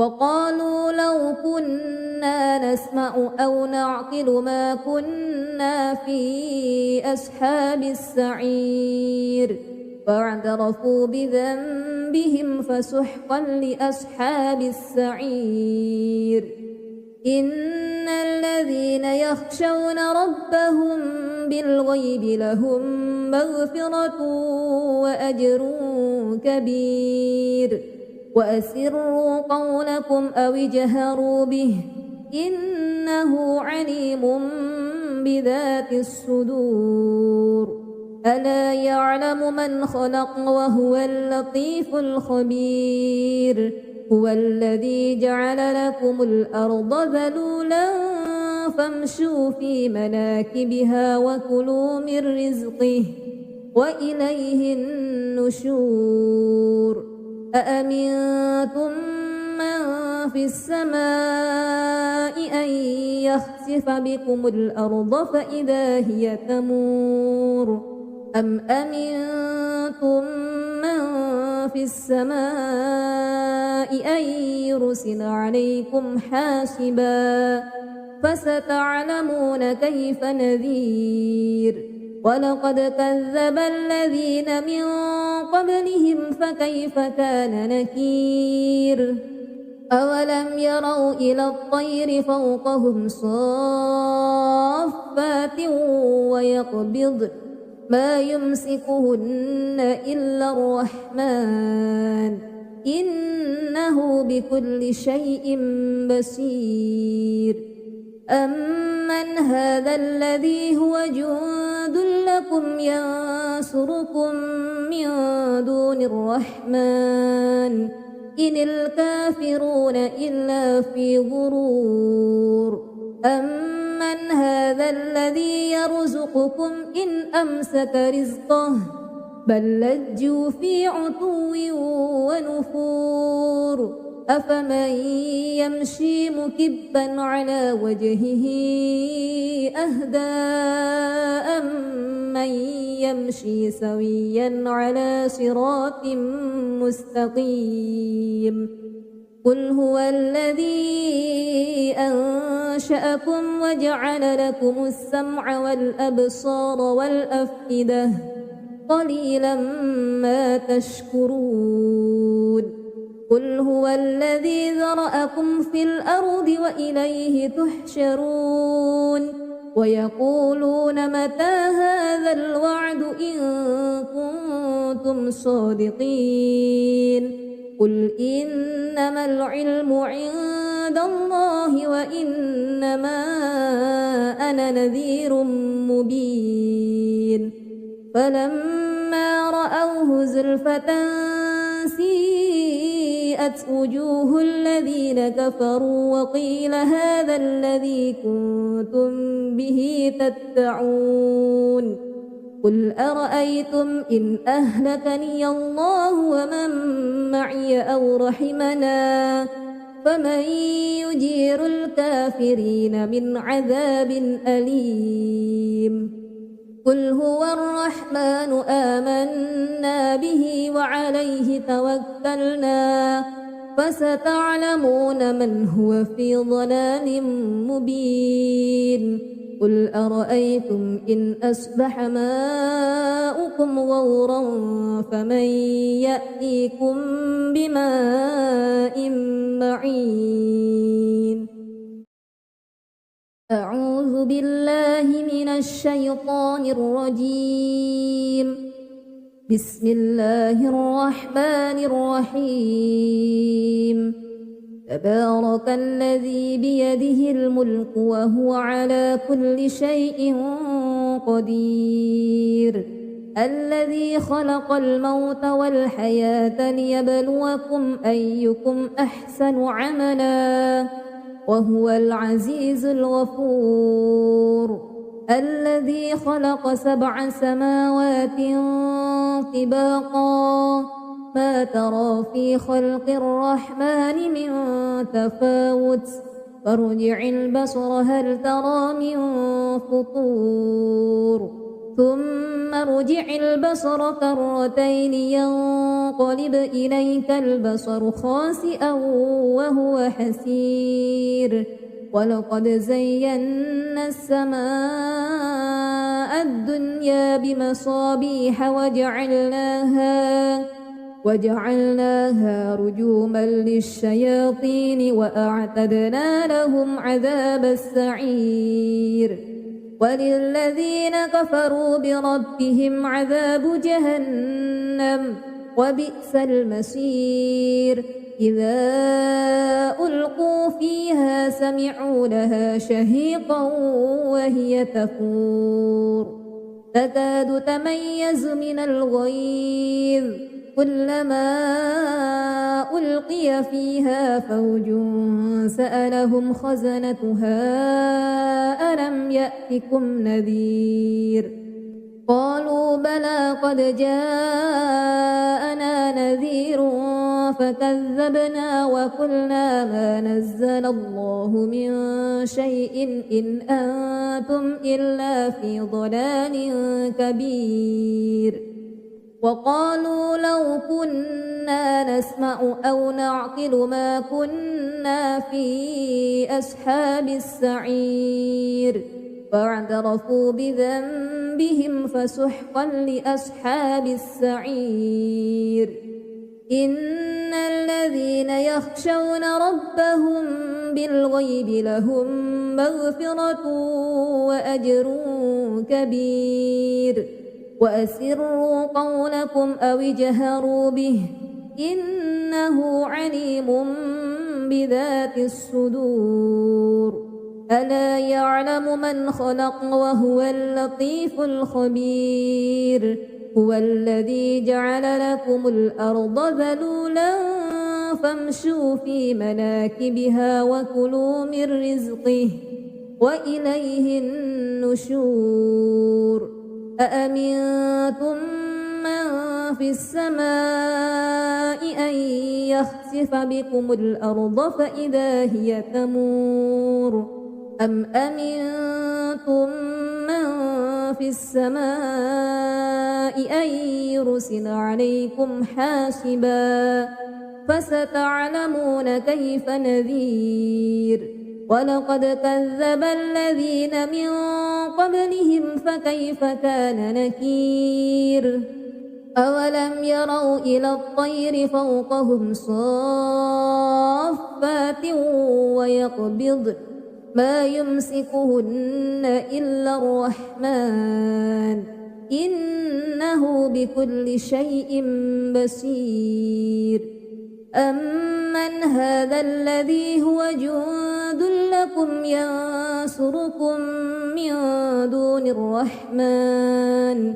وقالوا لو كنا نسمع أو نعقل ما كنا في أصحاب السعير فاعترفوا بذنبهم فسحقا لأصحاب السعير إن الذين يخشون ربهم بالغيب لهم مغفرة وأجر كبير وأسروا قولكم أو اجهروا به إنه عليم بذات الصدور ألا يعلم من خلق وهو اللطيف الخبير هو الذي جعل لكم الأرض ذلولا فامشوا في مناكبها وكلوا من رزقه وإليه النشور أأمنتم من في السماء أن يخسف بكم الأرض فإذا هي تمور أم أمنتم من في السماء أن يرسل عليكم حاسبا فستعلمون كيف نذير ولقد كذب الذين من قبلهم فكيف كان نكير أولم يروا إلى الطير فوقهم صافات ويقبض ما يمسكهن إلا الرحمن إنه بكل شيء بصير أمن هذا الذي هو جند لكم ينصركم من دون الرحمن إن الكافرون إلا في غرور أمن هذا الذي يرزقكم إن أمسك رزقه بل لجوا في عتو ونفور أفمن يمشي مكبا على وجهه أهدى أمن يمشي سويا على صراط مستقيم قل هو الذي أنشأكم وجعل لكم السمع والأبصار والأفئدة قليلا ما تشكرون قل هو الذي ذرأكم في الأرض وإليه تحشرون ويقولون متى هذا الوعد إن كنتم صادقين قل إنما العلم عند الله وإنما أنا نذير مبين فلما رأوه زلفة سيئت وبرئت وجوه الذين كفروا وقيل هذا الذي كنتم به تدعون قل أرأيتم إن أهلكني الله ومن معي أو رحمنا فمن يجير الكافرين من عذاب أليم قل هو الرحمن آمنا به وعليه توكلنا فستعلمون من هو في ضلال مبين قل أرأيتم إن أصبح ماؤكم غورا فمن يأتيكم بماء معين أعوذ بالله من الشيطان الرجيم بسم الله الرحمن الرحيم تبارك الذي بيده الملك وهو على كل شيء قدير الذي خلق الموت والحياة ليبلوكم أيكم أحسن عملا وهو العزيز الغفور الذي خلق 7 سماوات طباقا ما ترى في خلق الرحمن من تفاوت فارجع البصر هل ترى من فطور ثم ارجع البصر كرتين ينقلب إليك البصر خاسئا وهو حسير ولقد زينا السماء الدنيا بمصابيح وجعلناها رجوما للشياطين وأعتدنا لهم عذاب السعير وللذين كفروا بربهم عذاب جهنم وبئس المصير إذا ألقوا فيها سمعوا لها شهيقا وهي تفور تكاد تميز من الغيظ كلما ألقي فيها فوج سألهم خزنتها ألم يأتكم نذير قالوا بلى قد جاءنا نذير فكذبنا وقلنا ما نزل الله من شيء إن أنتم إلا في ضلال كبير وقالوا لو كنا نسمع أو نعقل ما كنا في أصحاب السعير فاعترفوا بذنبهم فسحقا لأصحاب السعير إن الذين يخشون ربهم بالغيب لهم مغفرة وأجر كبير وأسروا قولكم أو اجهروا به إنه عليم بذات الصدور ألا يعلم من خلق وهو اللطيف الخبير هو الذي جعل لكم الأرض ذلولا فامشوا في مناكبها وكلوا من رزقه وإليه النشور أأمنتم من في السماء أن يخسف بكم الأرض فإذا هي تمور أم أمنتم من في السماء أن يرسل عليكم حاسبا فستعلمون كيف نذير ولقد كذب الذين من قبلهم فكيف كان نكير أولم يروا إلى الطير فوقهم صافات ويقبضن ما يمسكهن إلا الرحمن إنه بكل شيء بصير أمن هذا الذي هو جند لكم ينصركم من دون الرحمن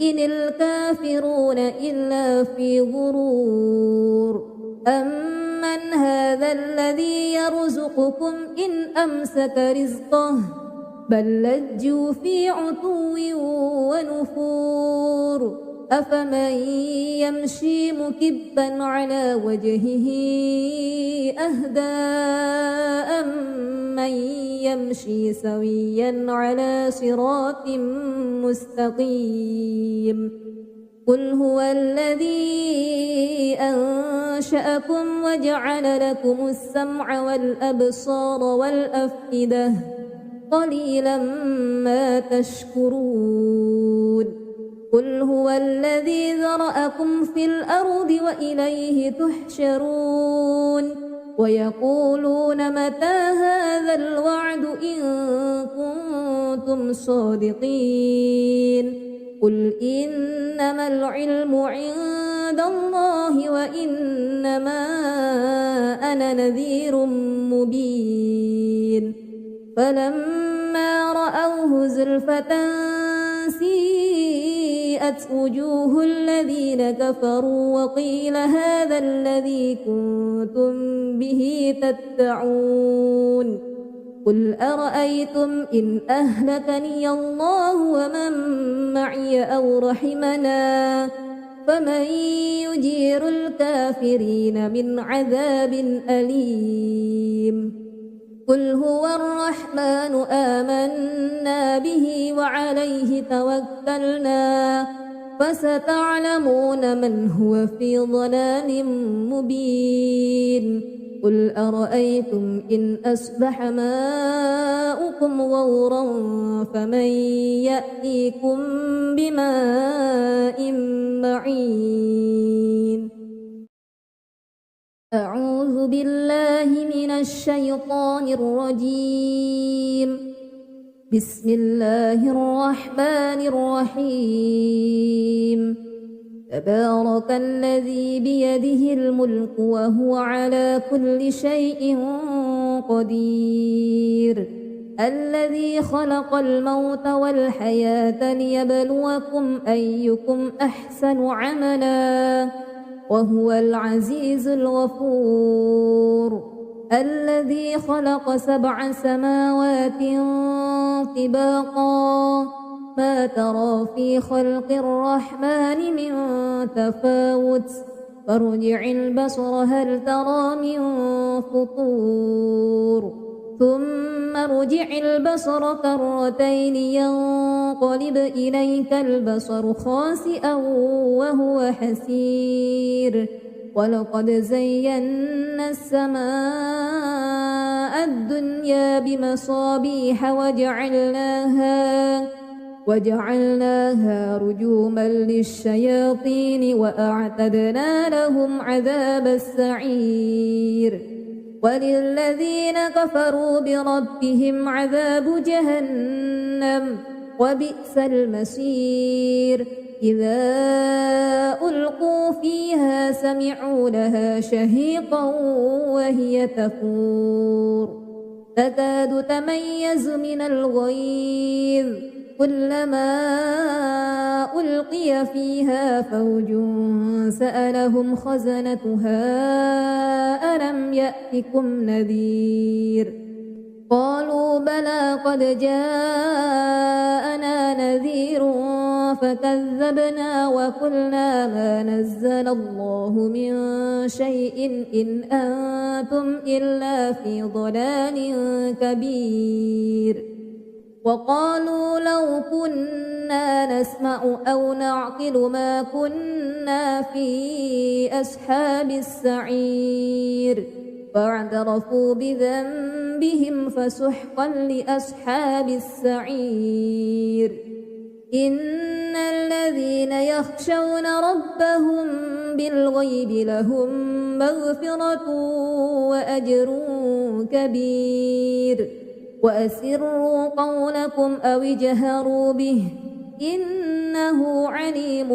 إن الكافرون إلا في غرور من هذا الذي يرزقكم إن أمسك رزقه بل لجوا في عتو ونفور أفمن يمشي مكبا على وجهه أهدى أمن يمشي سويا على صراط مستقيم قل هو الذي أنشأكم وجعل لكم السمع والأبصار والأفئدة قليلا ما تشكرون قل هو الذي ذرأكم في الأرض وإليه تحشرون ويقولون متى هذا الوعد إن كنتم صادقين قل إنما العلم عند الله وإنما أنا نذير مبين فلما رأوه زلفة سيئت وجوه الذين كفروا وقيل هذا الذي كنتم به تدعون قل أرأيتم إن أهلكني الله ومن معي أو رحمنا فمن يجير الكافرين من عذاب أليم قل هو الرحمن آمنا به وعليه توكلنا فستعلمون من هو في ضلال مبين قل أرأيتم إن أصبح ماؤكم غورا فمن يأتيكم بماء معين أعوذ بالله من الشيطان الرجيم بسم الله الرحمن الرحيم تبارك الذي بيده الملك وهو على كل شيء قدير الذي خلق الموت والحياة ليبلوكم أيكم أحسن عملا وهو العزيز الغفور الذي خلق 7 سماوات طباقا ما ترى في خلق الرحمن من تفاوت فارجع البصر هل ترى من فطور ثم ارجع البصر كرتين ينقلب إليك البصر خاسئا وهو حسير ولقد زينا السماء الدنيا بمصابيح وجعلناها رجوما للشياطين وأعتدنا لهم عذاب السعير وللذين كفروا بربهم عذاب جهنم وبئس المصير إذا ألقوا فيها سمعوا لها شهيقا وهي تفور تكاد تميز من الغيظ كلما ألقي فيها فوج سألهم خزنتها ألم يأتكم نذير قالوا بلى قد جاءنا نذير فكذبنا وقلنا ما نزل الله من شيء إن أنتم إلا في ضلال كبير وقالوا لو كنا نسمع أو نعقل ما كنا في أصحاب السعير فاعترفوا بذنبهم فسحقا لأصحاب السعير إن الذين يخشون ربهم بالغيب لهم مغفرة وأجر كبير وأسروا قولكم أو اجهروا به إنه عليم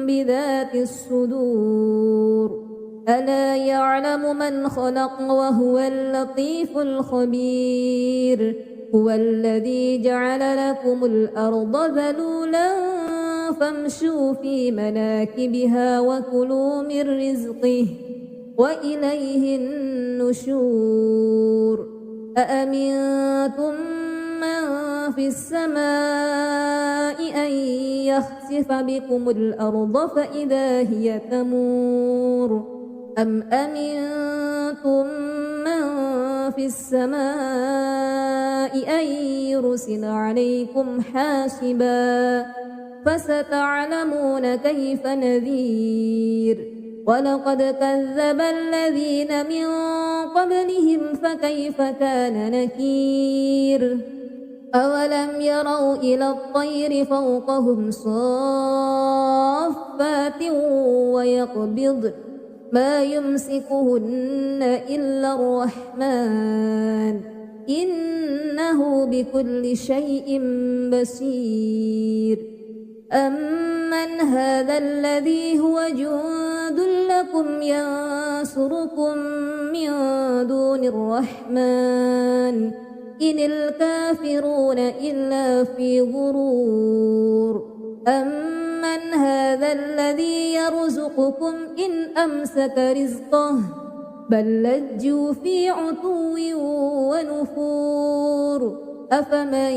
بذات الصدور ألا يعلم من خلق وهو اللطيف الخبير هو الذي جعل لكم الأرض ذلولا فامشوا في مناكبها وكلوا من رزقه وإليه النشور أأمنتم من في السماء أن يخسف بكم الأرض فإذا هي تمور أم أمنتم من في السماء أن يرسل عليكم حاسبا فستعلمون كيف نذير ولقد كذب الذين من قبلهم فكيف كان نكير أولم يروا إلى الطير فوقهم صافات ويقبض ما يمسكهن إلا الرحمن إنه بكل شيء بصير أمن هذا الذي هو جند لكم ينصركم من دون الرحمن إن الكافرون إلا في غرور أمن هذا الذي يرزقكم إن أمسك رزقه بل لجوا في عتو ونفور أفمن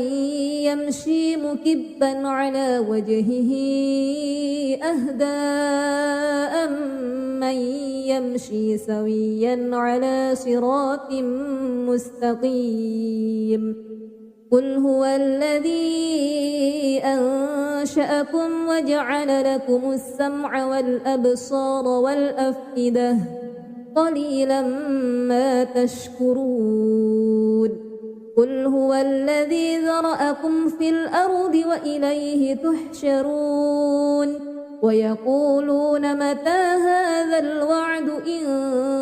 يمشي مكبا على وجهه أهدى أمن يمشي سويا على صراط مستقيم قل هو الذي أنشأكم وجعل لكم السمع والأبصار والأفئدة قليلا ما تشكرون قل هو الذي ذرأكم في الأرض وإليه تحشرون ويقولون متى هذا الوعد إن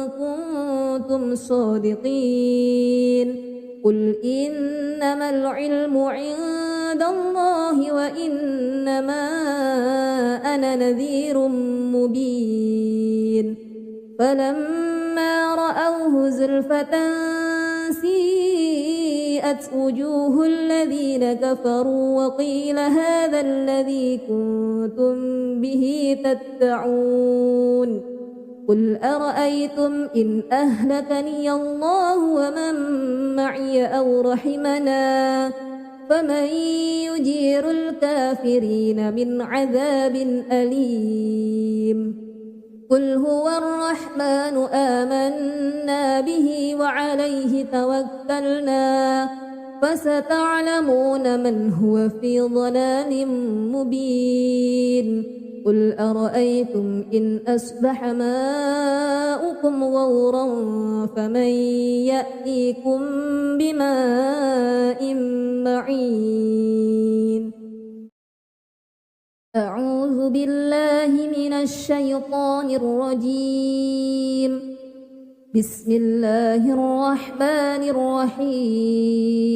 كنتم صادقين قل إنما العلم عند الله وإنما أنا نذير مبين فلما رأوه زلفة سيئت وجوه الذين كفروا وقيل هذا الذي كنتم به تدعون قل أرأيتم إن أهلكني الله ومن معي أو رحمنا فمن يجير الكافرين من عذاب أليم قل هو الرحمن آمنا به وعليه توكلنا فستعلمون من هو في ضلال مبين قل أرأيتم إن أصبح ماؤكم غورا فمن يأتيكم بماء معين أعوذ بالله من الشيطان الرجيم بسم الله الرحمن الرحيم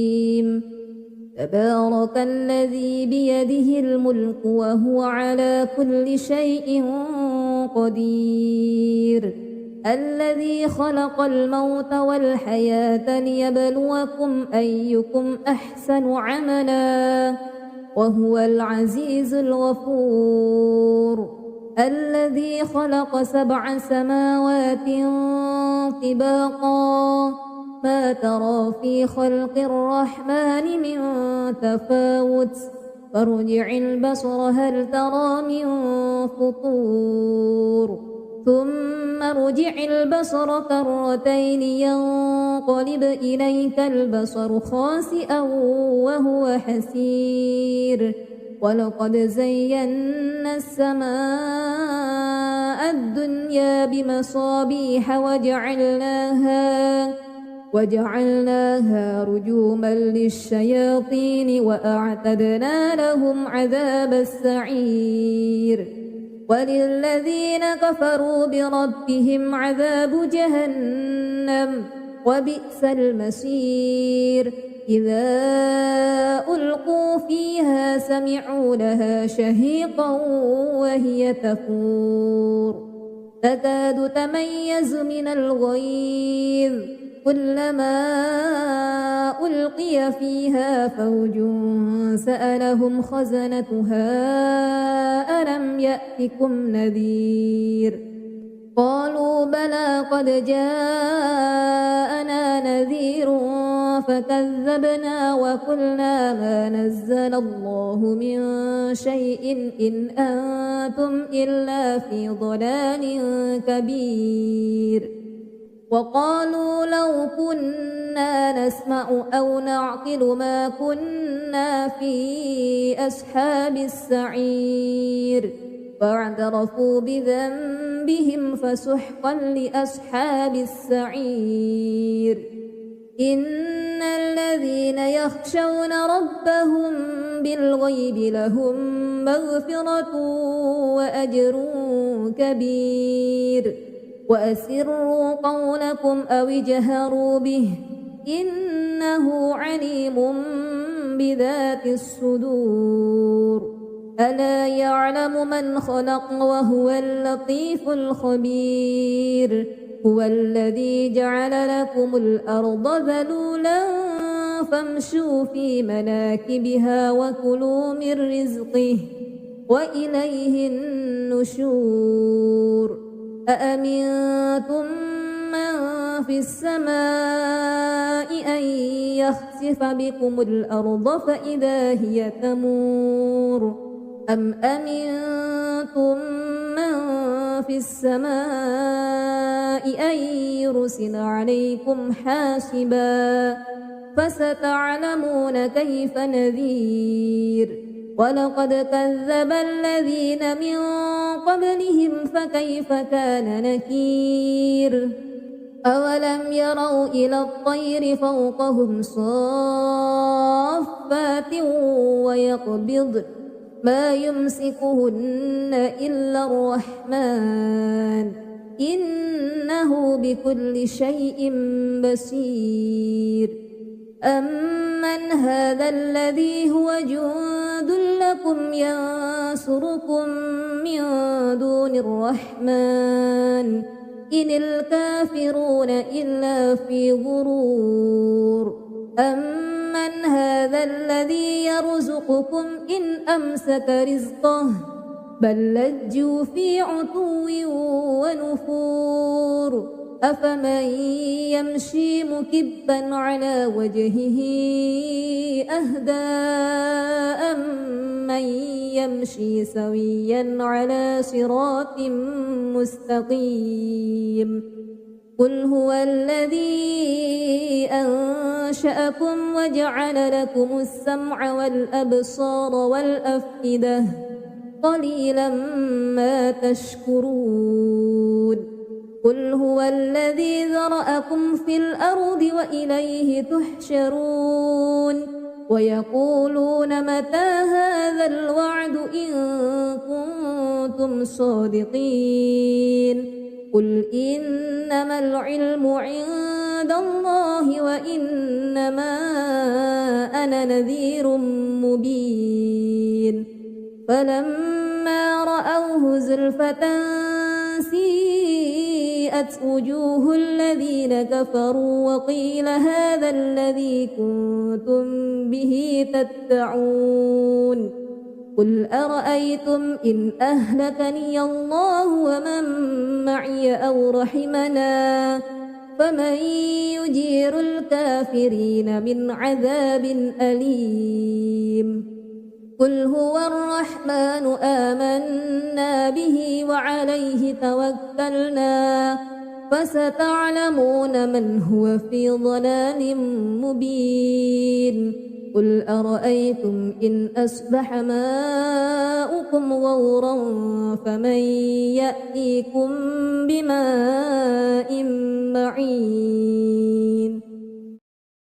تبارك الذي بيده الملك وهو على كل شيء قدير الذي خلق الموت والحياة ليبلوكم أيكم أحسن عملا وهو العزيز الغفور الذي خلق 7 سماوات طباقا ما ترى في خلق الرحمن من تفاوت فارجع البصر هل ترى من فطور ثم ارجع البصر كرتين ينقلب إليك البصر خاسئا وهو حسير ولقد زينا السماء الدنيا بمصابيح وجعلناها رجوما للشياطين وأعتدنا لهم عذاب السعير وللذين كفروا بربهم عذاب جهنم وبئس المصير إذا ألقوا فيها سمعوا لها شهيقا وهي تفور تكاد تميز من الغيظ كلما ألقي فيها فوج سألهم خزنتها ألم يأتكم نذير قالوا بلى قد جاءنا نذير فكذبنا وقلنا ما نزل الله من شيء إن أنتم إلا في ضلال كبير وقالوا لو كنا نسمع أو نعقل ما كنا في أصحاب السعير فاعترفوا بذنبهم فسحقا لأصحاب السعير إن الذين يخشون ربهم بالغيب لهم مغفرة وأجر كبير وأسروا قولكم أو اجهروا به إنه عليم بذات الصدور ألا يعلم من خلق وهو اللطيف الخبير هو الذي جعل لكم الأرض ذلولا فامشوا في مناكبها وكلوا من رزقه وإليه النشور أأمنتم من في السماء أن يخسف بكم الأرض فإذا هي تمور أم أمنتم من في السماء أن يرسل عليكم حاسبا فستعلمون كيف نذير ولقد كذب الذين من قبلهم فكيف كان نكير أولم يروا إلى الطير فوقهم صافات ويقبضن ما يمسكهن إلا الرحمن إنه بكل شيء بصير أمن هذا الذي هو جند لكم ينصركم من دون الرحمن إن الكافرون إلا في غرور أمن هذا الذي يرزقكم إن أمسك رزقه بل لجوا في عتو ونفور أفمن يمشي مكبا على وجهه أهدى أمن يمشي سويا على صراط مستقيم قل هو الذي أنشأكم وجعل لكم السمع والأبصار والأفئدة قليلا ما تشكرون قل هو الذي ذرأكم في الأرض وإليه تحشرون ويقولون متى هذا الوعد إن كنتم صادقين قل إنما العلم عند الله وإنما أنا نذير مبين فلما رأوه زلفة سيئت وجوه الذين كفروا وقيل هذا الذي كنتم به تدعون قل أرأيتم إن أهلكني الله ومن معي أو رحمنا فمن يجير الكافرين من عذاب أليم قل هو الرحمن آمنا به وعليه توكلنا فستعلمون من هو في ضلال مبين قل أرأيتم إن أصبح ماؤكم غورا فمن يأتيكم بماء معين